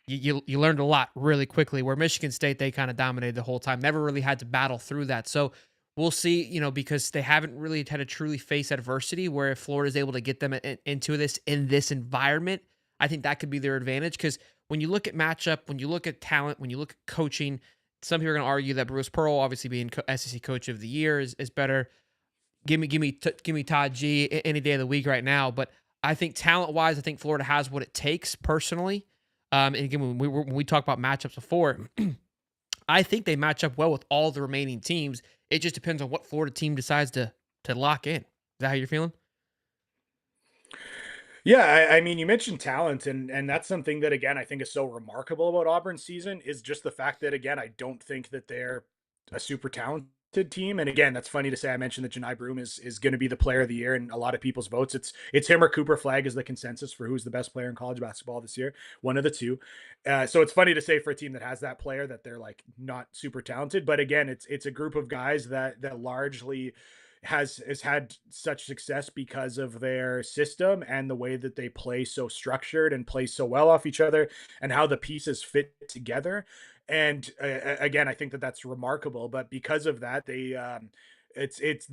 you learned a lot really quickly, where Michigan State, they kind of dominated the whole time. Never really had to battle through that. So we'll see, because they haven't really had to truly face adversity, where if Florida is able to get them into this in this environment, I think that could be their advantage. Because when you look at matchup, when you look at talent, when you look at coaching, some people are going to argue that Bruce Pearl, obviously being SEC Coach of the Year, is better. Give me Todd G any day of the week right now. But I think talent-wise, I think Florida has what it takes personally. And again, when we talk about matchups before, I think they match up well with all the remaining teams. It just depends on what Florida team decides to lock in. Is that how you're feeling? Yeah, I mean, you mentioned talent, and that's something that, again, I think is so remarkable about Auburn's season, is just the fact that, again, I don't think that they're a super talented team. And again, that's funny to say. I mentioned that Janai Broom is going to be the player of the year in a lot of people's votes. It's him or Cooper Flagg is the consensus for who's the best player in college basketball this year. One of the two. So it's funny to say for a team that has that player that they're like not super talented. But again, it's a group of guys that largely has had such success because of their system and the way that they play so structured and play so well off each other, and how the pieces fit together. And again, I think that that's remarkable. But because of that, they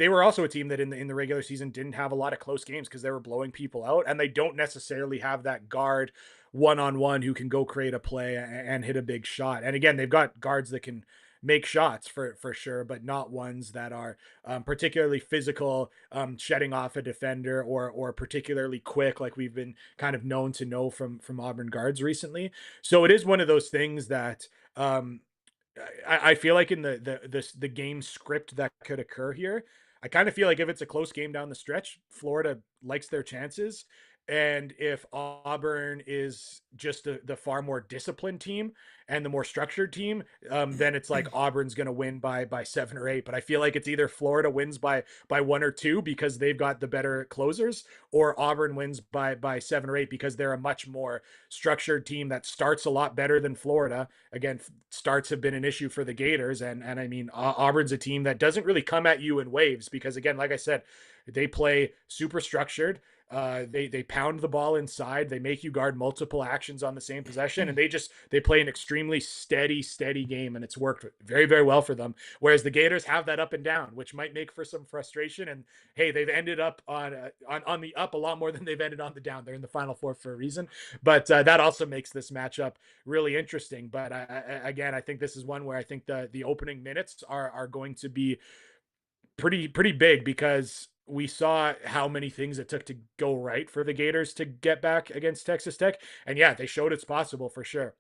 were also a team that in the regular season didn't have a lot of close games because they were blowing people out, and they don't necessarily have that guard one-on-one who can go create a play and hit a big shot. And again, they've got guards that can make shots for sure, but not ones that are particularly physical, shedding off a defender, or particularly quick, like we've been kind of known to know from Auburn guards recently. So it is one of those things that I feel like in the game script that could occur here, I kind of feel like if it's a close game down the stretch, Florida likes their chances. And if Auburn is just the far more disciplined team and the more structured team, then it's like Auburn's going to win by 7 or 8. But I feel like it's either Florida wins by 1 or 2 because they've got the better closers, or Auburn wins by 7 or 8 because they're a much more structured team that starts a lot better than Florida. Again, starts have been an issue for the Gators. And I mean, Auburn's a team that doesn't really come at you in waves because, again, like I said, they play super structured. They pound the ball inside. They make you guard multiple actions on the same possession, and they play an extremely steady game, and it's worked very, very well for them. Whereas the Gators have that up and down, which might make for some frustration. And hey, they've ended up on the up a lot more than they've ended on the down. They're in the Final Four for a reason, but that also makes this matchup really interesting. But again, I think this is one where I think the opening minutes are going to be pretty big, because we saw how many things it took to go right for the Gators to get back against Texas Tech. And yeah, they showed it's possible for sure.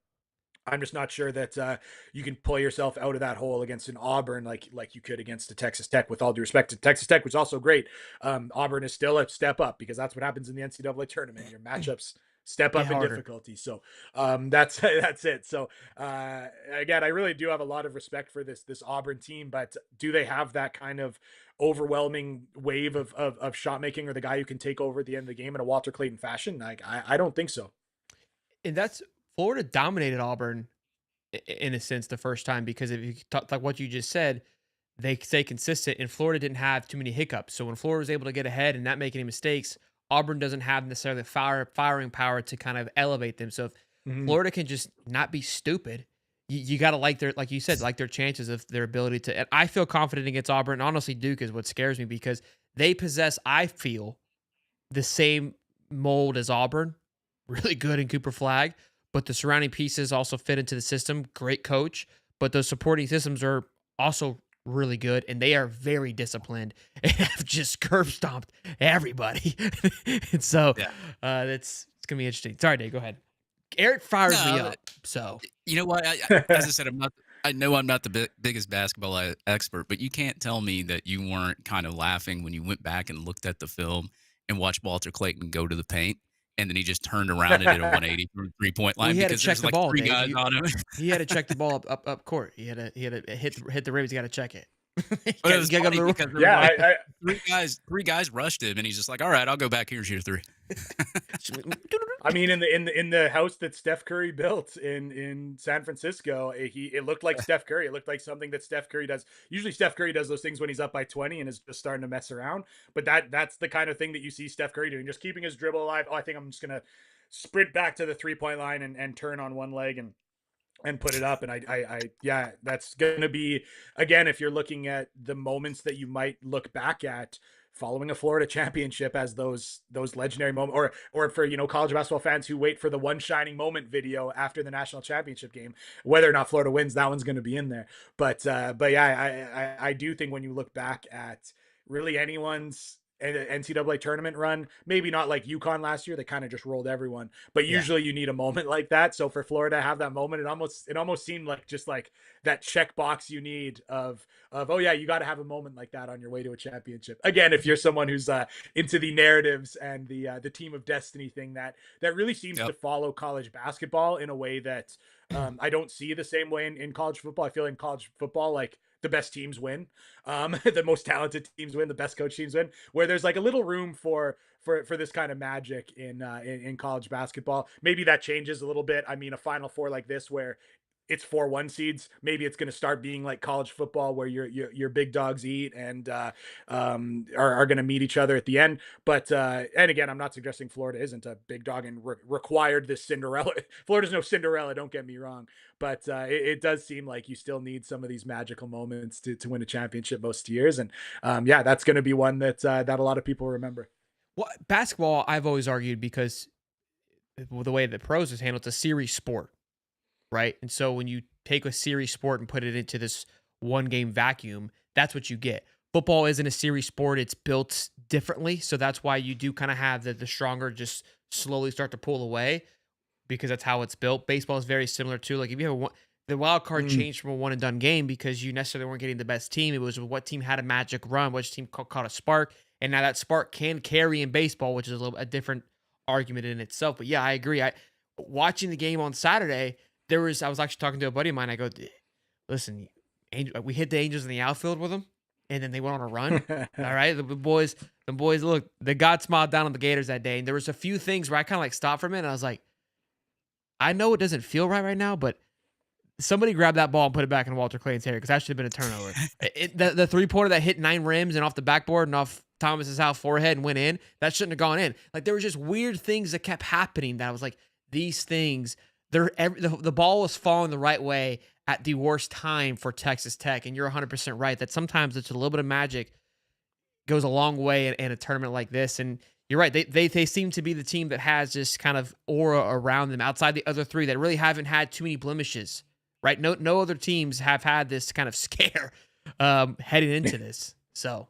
I'm just not sure that you can pull yourself out of that hole against an Auburn like you could against a Texas Tech. With all due respect to Texas Tech, which is also great, Auburn is still a step up, because that's what happens in the NCAA tournament. Your matchups step up in difficulty. So that's it. So again, I really do have a lot of respect for this Auburn team, but do they have that kind of overwhelming wave of shot making, or the guy who can take over at the end of the game in a Walter Clayton fashion? Like, I don't think so. And that's Florida dominated Auburn in a sense the first time, because if you talk like what you just said, they stay consistent, and Florida didn't have too many hiccups. So when Florida was able to get ahead and not make any mistakes, Auburn doesn't have necessarily firing power to kind of elevate them. So if Florida can just not be stupid, you got to like their, like you said, like their chances of their ability to. And I feel confident against Auburn. Honestly, Duke is what scares me, because they possess, I feel, the same mold as Auburn. Really good in Cooper Flagg, but the surrounding pieces also fit into the system. Great coach, but those supporting systems are also really good, and they are very disciplined and have just curb stomped everybody. And so Yeah. it's gonna be interesting. Sorry, Dave, go ahead. Eric fires me No, up, so you know what? As I said, I know I'm not the biggest basketball expert, but you can't tell me that you weren't kind of laughing when you went back and looked at the film and watched Walter Clayton go to the paint, and then he just turned around and did a 180 from the 3-point well, line he had to because check there's the like ball, three Dave. guys on him. He had to check the ball up court. He had to hit the rim. He's got to check it. But it was You gotta funny go to because there was Yeah, like three guys rushed him, and he's just like, "All right, I'll go back here and shoot a three." I mean, in the house that Steph Curry built in San Francisco, it looked like Steph Curry. It looked like something that Steph Curry does. Usually, Steph Curry does those things when he's up by 20 and is just starting to mess around. But that's the kind of thing that you see Steph Curry doing, just keeping his dribble alive. Oh, I think I'm just gonna sprint back to the 3-point line and turn on one leg and put it up. And yeah, that's going to be, again, if you're looking at the moments that you might look back at following a Florida championship as those legendary moments, or for, college basketball fans who wait for the one shining moment video after the national championship game, whether or not Florida wins, that one's going to be in there. But yeah, I do think when you look back at really anyone's NCAA tournament run, maybe not like UConn last year, they kind of just rolled everyone, but usually you need a moment like that. So for Florida to have that moment, it almost seemed like just like that checkbox you need of oh yeah, you got to have a moment like that on your way to a championship. Again, if you're someone who's into the narratives and the team of destiny thing, that really seems to follow college basketball in a way that I don't see the same way in college football. I feel in college football, like the best teams win, the most talented teams win, the best coach teams win, where there's like a little room for this kind of magic in college basketball. Maybe that changes a little bit. I mean, a Final Four like this where it's 4-1 seeds, maybe it's going to start being like college football where your big dogs eat and are going to meet each other at the end. But and again, I'm not suggesting Florida isn't a big dog and required this Cinderella. Florida's no Cinderella, don't get me wrong, but it does seem like you still need some of these magical moments to win a championship most years. And yeah, that's going to be one that a lot of people remember. well, basketball, I've always argued because the way the pros is handled, it's a series sport, right? And so when you take a series sport and put it into this one game vacuum, that's what you get. Football isn't a series sport. It's built differently. So that's why you do kind of have the stronger just slowly start to pull away because that's how it's built. Baseball is very similar too. Like if you have the wild card changed from a one and done game because you necessarily weren't getting the best team. It was what team had a magic run, which team caught a spark. And now that spark can carry in baseball, which is a different argument in itself. But yeah, I agree. Watching the game on Saturday, I was actually talking to a buddy of mine. I go, listen, we hit the Angels in the outfield with them, and then they went on a run. All right, the boys, look, the God smiled down on the Gators that day, and there was a few things where I kind of like stopped for a minute. And I was like, I know it doesn't feel right now, but somebody grab that ball and put it back in Walter Clayton's hair because that should have been a turnover. The 3-pointer that hit 9 rims and off the backboard and off Thomas's house forehead and went in, that shouldn't have gone in. Like there was just weird things that kept happening that I was like, these things. The ball was falling the right way at the worst time for Texas Tech, and you're 100% right that sometimes it's a little bit of magic goes a long way in a tournament like this. And you're right, they seem to be the team that has this kind of aura around them outside the other three that really haven't had too many blemishes. Right? No other teams have had this kind of scare heading into this. So,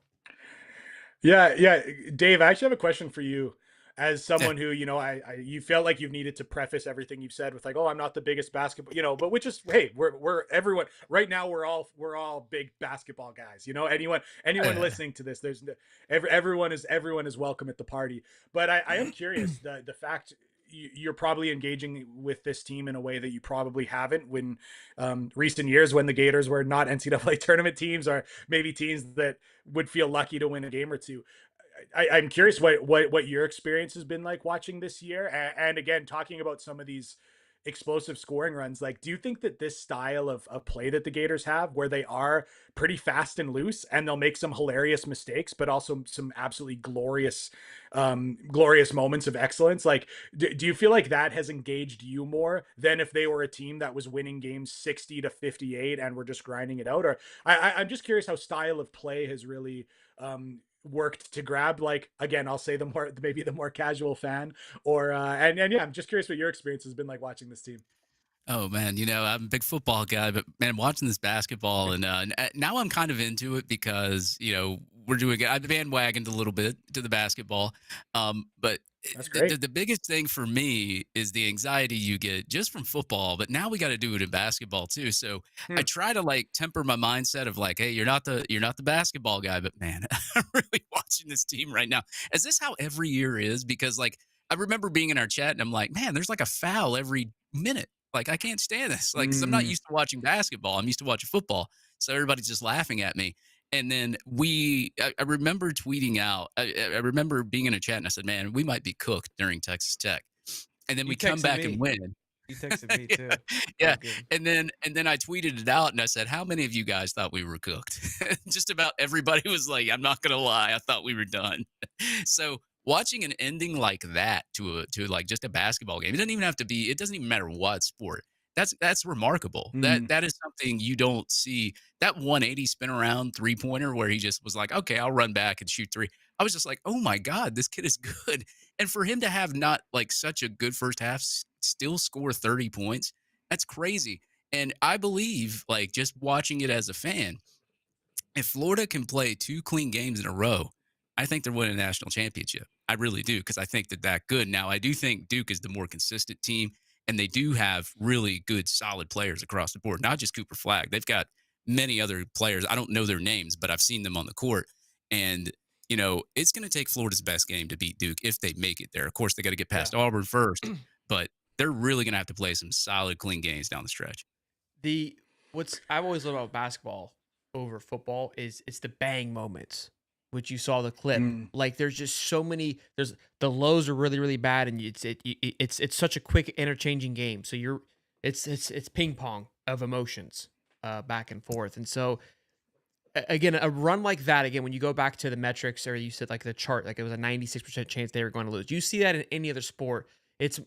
yeah, Dave, I actually have a question for you. As someone who, you felt like you've needed to preface everything you've said with like, oh, I'm not the biggest basketball, but which is, hey, we're everyone right now. We're all big basketball guys. Anyone listening to this, everyone is welcome at the party. But I am curious the fact you're probably engaging with this team in a way that you probably haven't when recent years when the Gators were not NCAA tournament teams or maybe teams that would feel lucky to win a game or two. I'm curious what your experience has been like watching this year, and again talking about some of these explosive scoring runs. Like, do you think that this style of play that the Gators have, where they are pretty fast and loose, and they'll make some hilarious mistakes, but also some absolutely glorious moments of excellence? Like, do you feel like that has engaged you more than if they were a team that was winning games 60-58 and were just grinding it out? Or I'm just curious how style of play has really worked to grab, like, again, I'll say maybe the more casual fan, or and yeah, I'm just curious what your experience has been like watching this team. Oh man, I'm a big football guy, but man, watching this basketball and now I'm kind of into it because we're doing. I've bandwagoned a little bit to the basketball, but That's the, the great. the biggest thing for me is the anxiety you get just from football. But now we got to do it in basketball too. So I Hmm. try to like temper my mindset of like, hey, you're not the basketball guy, but man, I'm really watching this team right now. Is this how every year is? Because like I remember being in our chat and I'm like, man, there's like a foul every minute. Like, I can't stand this. Like, because I'm not Mm. used to watching basketball. I'm used to watching football. So everybody's just laughing at me. And then I remember tweeting out, I remember being in a chat and I said, man, we might be cooked during Texas Tech. And then You we come texted back and me. win. You texted me Yeah, too. I yeah. was good. And then I tweeted it out and I said, how many of you guys thought we were cooked? Just about everybody was like, I'm not gonna lie, I thought we were done. So watching an ending like that to like just a basketball game, it doesn't even matter what sport. That's remarkable. That Mm. that is something you don't see. That 180 spin around three-pointer where he just was like, okay, I'll run back and shoot three. I was just like, oh my God, this kid is good. And for him to have not like such a good first half, still score 30 points, that's crazy. And I believe, like, just watching it as a fan, if Florida can play two clean games in a row, I think they're winning a national championship. I really do because I think they're that good. Now, I do think Duke is the more consistent team, and they do have really good, solid players across the board, not just Cooper Flag. They've got many other players. I don't know their names, but I've seen them on the court. And, it's going to take Florida's best game to beat Duke if they make it there. Of course, they got to get Yeah. past Auburn first, but they're really going to have to play some solid, clean games down the stretch. The what's I've always loved about basketball over football is it's the bang moments, which you saw the clip. Mm. Like there's just so many. There's the lows are really really bad, and it's such a quick interchanging game. So it's ping pong of emotions, back and forth, and so again, a run like that, again, when you go back to the metrics or you said like the chart, like it was a 96% chance they were going to lose. You see that in any other sport, it's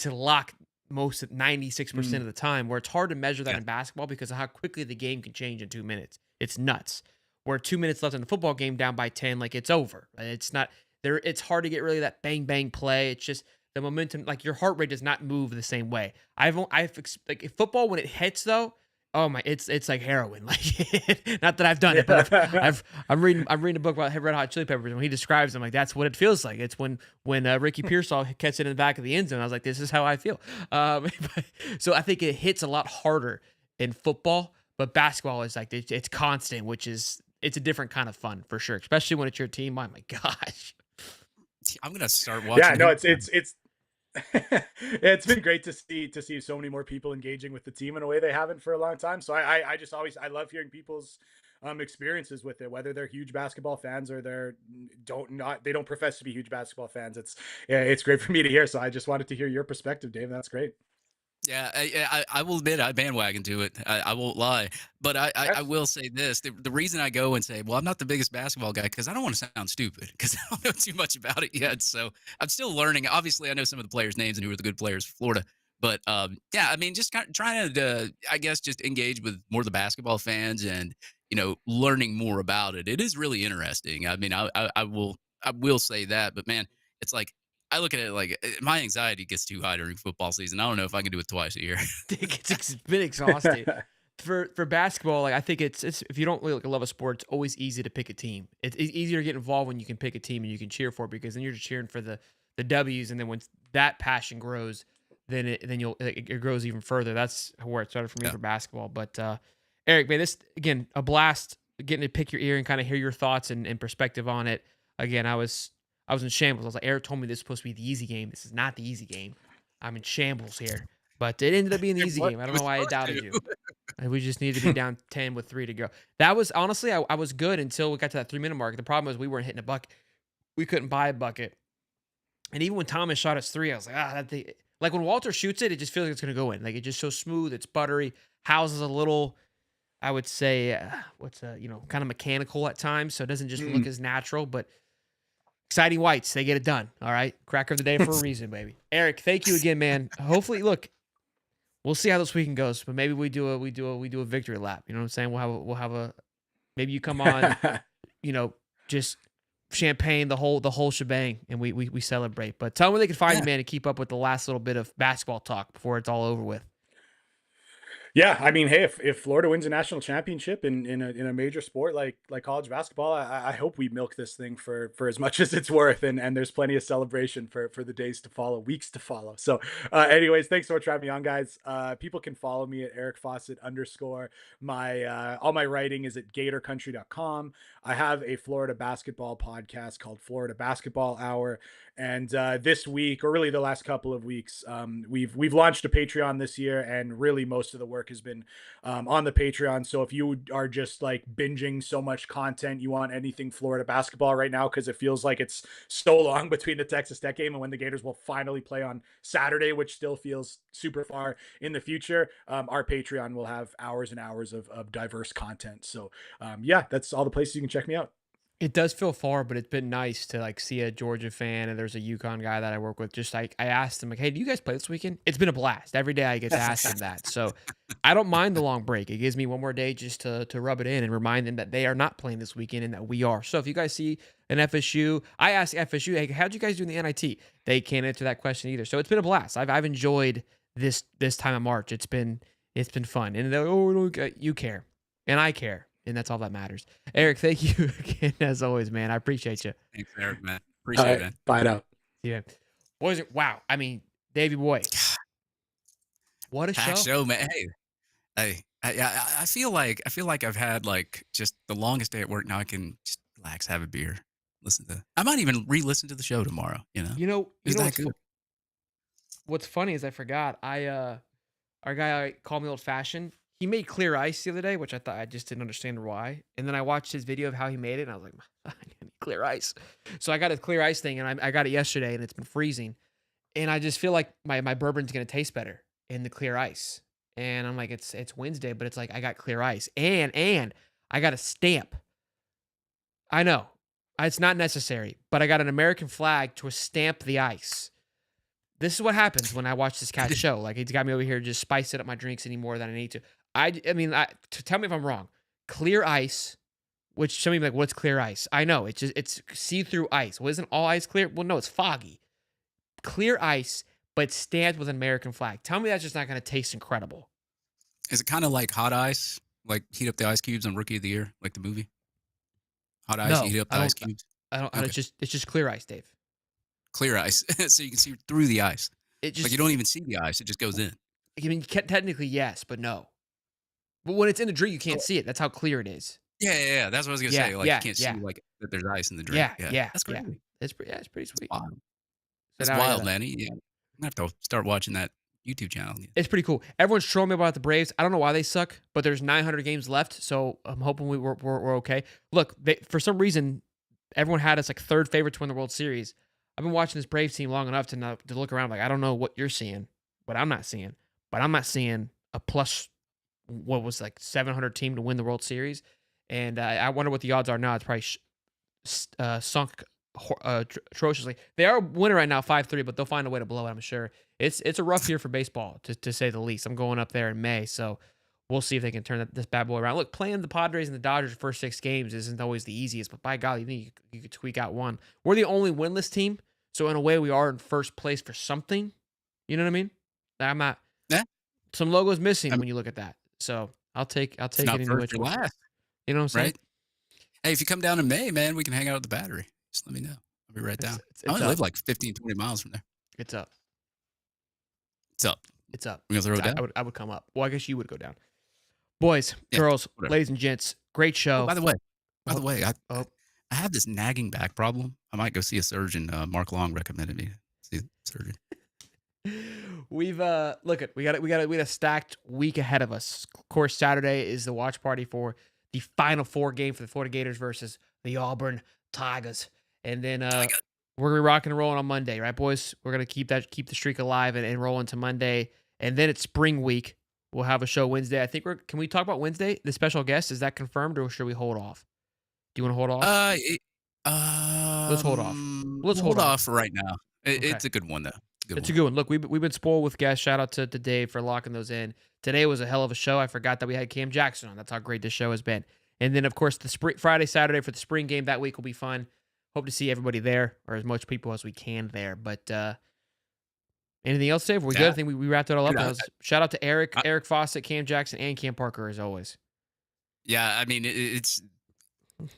a lock most of 96% Mm. of the time, where it's hard to measure that Yeah. in basketball because of how quickly the game can change in 2 minutes. It's nuts. Where 2 minutes left in the football game down by 10, like it's over. It's not there. It's hard to get really that bang bang play. It's just the momentum, like your heart rate does not move the same way. Like if football when it hits though. Oh my, it's like heroin. Like not that I've done it, but I'm reading a book about Red Hot Chili Peppers, and when he describes them, like that's what it feels like. It's when Ricky Pearsall catches it in the back of the end zone. I was like, this is how I feel. So I think it hits a lot harder in football, but basketball is like it's constant, which is it's a different kind of fun for sure, especially when it's your team. Oh my gosh. I'm going to start Yeah, watching no, him. it's it's been great to see so many more people engaging with the team in a way they haven't for a long time. So I just always I love hearing people's experiences with it, whether they're huge basketball fans or they don't profess to be huge basketball fans. It's great for me to hear. So I just wanted to hear your perspective, Dave. That's great. Yeah, I will admit I bandwagon to it. I won't lie, but I will say this: the reason I go and say, well, I'm not the biggest basketball guy because I don't want to sound stupid because I don't know too much about it yet. So I'm still learning. Obviously, I know some of the players' names and who are the good players for Florida. But yeah, I mean, just kind of trying to, I guess, just engage with more of the basketball fans and learning more about it. It is really interesting. I mean, I will say that, but man, it's like I look at it like my anxiety gets too high during football season. I don't know if I can do it twice a year. It's been exhausting. For basketball, like I think it's if you don't really love a sport, it's always easy to pick a team. It's easier to get involved when you can pick a team and you can cheer for it, because then you're just cheering for the W's, and then when that passion grows, then it grows even further. That's where it started for me Yeah. for basketball. But Eric, man, this again a blast getting to pick your ear and kind of hear your thoughts and perspective on it. Again, I was in shambles. I was like, Eric told me this is supposed to be the easy game. This is not the easy game. I'm in shambles here. But it ended up being the easy game. I don't know why I doubted you. And we just needed to be down 10 with 3 to go. That was honestly, I was good until we got to that 3-minute mark. The problem was we weren't hitting a bucket. We couldn't buy a bucket. And even when Thomas shot us 3, I was like, like when Walter shoots it, it just feels like it's going to go in. Like it's just so smooth. It's buttery. House is a little, I would say, kind of mechanical at times. So it doesn't just look as natural, but exciting whites. They get it done. All right. Cracker of the day for a reason, baby. Eric, thank you again, man. Hopefully, look, we'll see how this weekend goes, but maybe we do a victory lap. You know what I'm saying? We'll have a maybe you come on, just champagne, the whole shebang, and we celebrate. But tell them where they can find you, man, and keep up with the last little bit of basketball talk before it's all over with. Yeah, I mean, hey, if Florida wins a national championship in a major sport like college basketball, I hope we milk this thing for as much as it's worth, and there's plenty of celebration for the days to follow, weeks to follow. So, anyways, thanks so much for having me on, guys. People can follow me at Eric Fawcett _ my all my writing is at GatorCountry.com. I have a Florida basketball podcast called Florida Basketball Hour, and this week, or really the last couple of weeks, we've launched a Patreon this year, and really most of the work has been on the Patreon. So if you are just like binging so much content, you want anything Florida basketball right now, because it feels like it's so long between the Texas Tech game and when the Gators will finally play on Saturday, which still feels super far in the future, our Patreon will have hours and hours of diverse content. So yeah, that's all the places you can check me out. It does feel far, but it's been nice to like see a Georgia fan, and there's a UConn guy that I work with. Just like I asked him, like, "Hey, do you guys play this weekend?" It's been a blast. Every day I get to ask him that, so I don't mind the long break. It gives me one more day just to rub it in and remind them that they are not playing this weekend and that we are. So if you guys see an FSU, I asked FSU, "Hey, how'd you guys do in the NIT?" They can't answer that question either. So it's been a blast. I've enjoyed this time of March. It's been fun, and they're like, "Oh, you care, and I care." And that's all that matters. Eric, thank you again, as always, man. I appreciate you. Thanks, Eric, man. Appreciate it, man. Bye now. Yeah. Was it? Wow. I mean, Davey boy, what a Packed show. show, man. Hey, I feel like I've had like just the longest day at work. Now I can just relax, have a beer, listen to. I might even re-listen to the show tomorrow. You know Is that what's good? what's funny is I forgot. Our guy called me old fashioned. He made clear ice the other day, which I thought I just didn't understand why. And then I watched his video of how he made it, and I was like, I need clear ice. So I got a clear ice thing, and I got it yesterday, and it's been freezing. And I just feel like my bourbon's gonna taste better in the clear ice. And I'm like, it's Wednesday, but it's like I got clear ice, and I got a stamp. I know it's not necessary, but I got an American flag to stamp the ice. This is what happens when I watch this cat show. Like, he's got me over here just spicing up my drinks any more than I need to. I mean, tell me if I'm wrong. Clear ice, which some people are like, what's clear ice? I know it's see-through ice. Well, isn't all ice clear? Well, no, it's foggy. Clear ice, but stamped with an American flag. Tell me that's just not going to taste incredible. Is it kind of like hot ice? Like heat up the ice cubes on Rookie of the Year, like the movie? Hot ice, No, you heat up the ice cubes. I don't. Okay. It's just clear ice, Dave. Clear ice, so you can see through the ice. It just Like you don't even see the ice; it just goes in. I mean, technically yes, but no. But when it's in the drink, you can't see it. That's how clear it is. Yeah. That's what I was gonna say. Like you can't see like that there's ice in the drink. Yeah. That's crazy. It's pretty sweet. Wow. So That's now I wild, gotta- man. Yeah, I'm gonna have to start watching that YouTube channel. It's pretty cool. Everyone's trolling me about the Braves. I don't know why they suck, but there's 900 games left, so I'm hoping we're okay. Look, for some reason, everyone had us like third favorite to win the World Series. I've been watching this Braves team long enough to look around like I don't know what you're seeing, what I'm not seeing, but I'm not seeing a plus what was like 700 team to win the World Series, and I wonder what the odds are now. It's probably sunk atrociously. They are winning right now 5-3, but they'll find a way to blow it, I'm sure. It's a rough year for baseball, to say the least. I'm going up there in May, so we'll see if they can turn this bad boy around. Look, playing the Padres and the Dodgers first 6 games isn't always the easiest, but by golly, you think you could tweak out one. We're the only winless team, so in a way we are in first place for something. You know what I mean? I'm not. Yeah. Some logos missing when you look at that. So I'll take It's it not in first which or way. last, You know what I'm saying? right? Hey, if you come down in May, man, we can hang out at the Battery. Just let me know. I'll be right down. I only live like 15, 20 miles from there. It's up. It's up. It's up. We're gonna throw it down. I would come up. Well, I guess you would go down. Boys, Yeah, girls, whatever. ladies and gents, great show. By the way, Oh. I have this nagging back problem. I might go see a surgeon. Mark Long recommended me to see a surgeon. We've we got a stacked week ahead of us. Of course, Saturday is the watch party for the Final Four game for the Florida Gators versus the Auburn Tigers, and then we're gonna be rocking and rolling on Monday, right, boys? We're gonna keep the streak alive and roll into Monday, and then it's spring week. We'll have a show Wednesday. I think can we talk about Wednesday? The special guest, is that confirmed, or should we hold off? Do you want to hold off? Let's hold off. Let's hold off for right now. Okay. It's a good one though. It's a good one. Look, we've been spoiled with guests. Shout out to Dave for locking those in. Today was a hell of a show. I forgot that we had Cam Jackson on. That's how great this show has been. And then, of course, the Friday, Saturday for the spring game that week will be fun. Hope to see everybody there, or as much people as we can there. But Anything else, Dave? We Yeah. good? I think we wrapped it all up. Dude, Shout out to Eric Fawcett, Cam Jackson, and Cam Parker as always. Yeah, I mean,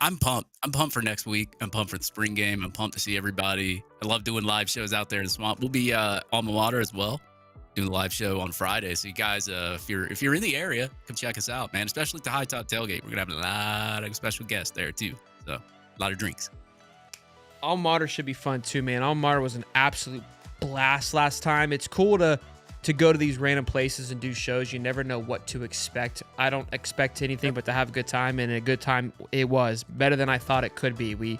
I'm pumped. I'm pumped for next week. I'm pumped for the spring game. I'm pumped to see everybody. I love doing live shows out there in the swamp. We'll be alma mater as well, doing the live show on Friday. So you guys, if you're in the area, come check us out, man. Especially at the High Top Tailgate. We're gonna have a lot of special guests there too. So a lot of drinks. Alma Mater should be fun too, man. Alma Mater was an absolute blast last time. It's cool to go to these random places and do shows. You never know what to expect. I don't expect anything but to have a good time, and a good time it was. Better than I thought it could be. We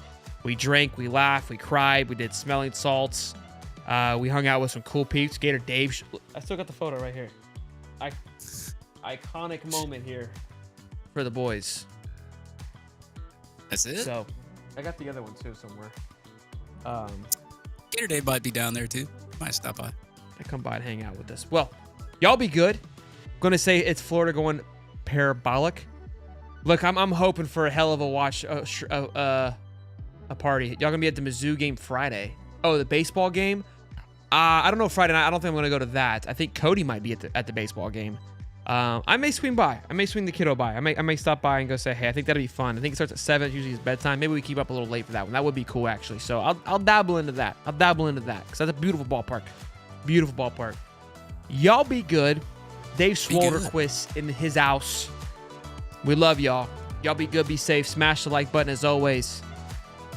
drank, we laughed, we cried, we did smelling salts. We hung out with some cool peeps. Gator Dave. I still got the photo right here. Iconic moment here for the boys. That's it. So I got the other one too somewhere. Gator Day might be down there too. Might stop by. Come by and hang out with us. Well, y'all be good. Gonna say it's Florida going parabolic. Look, I'm hoping for a hell of a watch a party. Y'all gonna be at the Mizzou game Friday. Oh, the baseball game. I don't know Friday night. I don't think I'm gonna go to that. I think Cody might be at the baseball game. I may swing by. I may swing the kiddo by. I may stop by and go say, hey, I think that'd be fun. I think it starts at 7. Usually it's bedtime. Maybe we keep up a little late for that one. That would be cool actually. So I'll dabble into that. Because that's a beautiful ballpark. Beautiful ballpark. Y'all be good. Dave Swolderquist in his house. We love y'all. Y'all be good. Be safe. Smash the like button as always.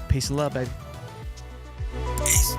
Peace and love, baby. Peace.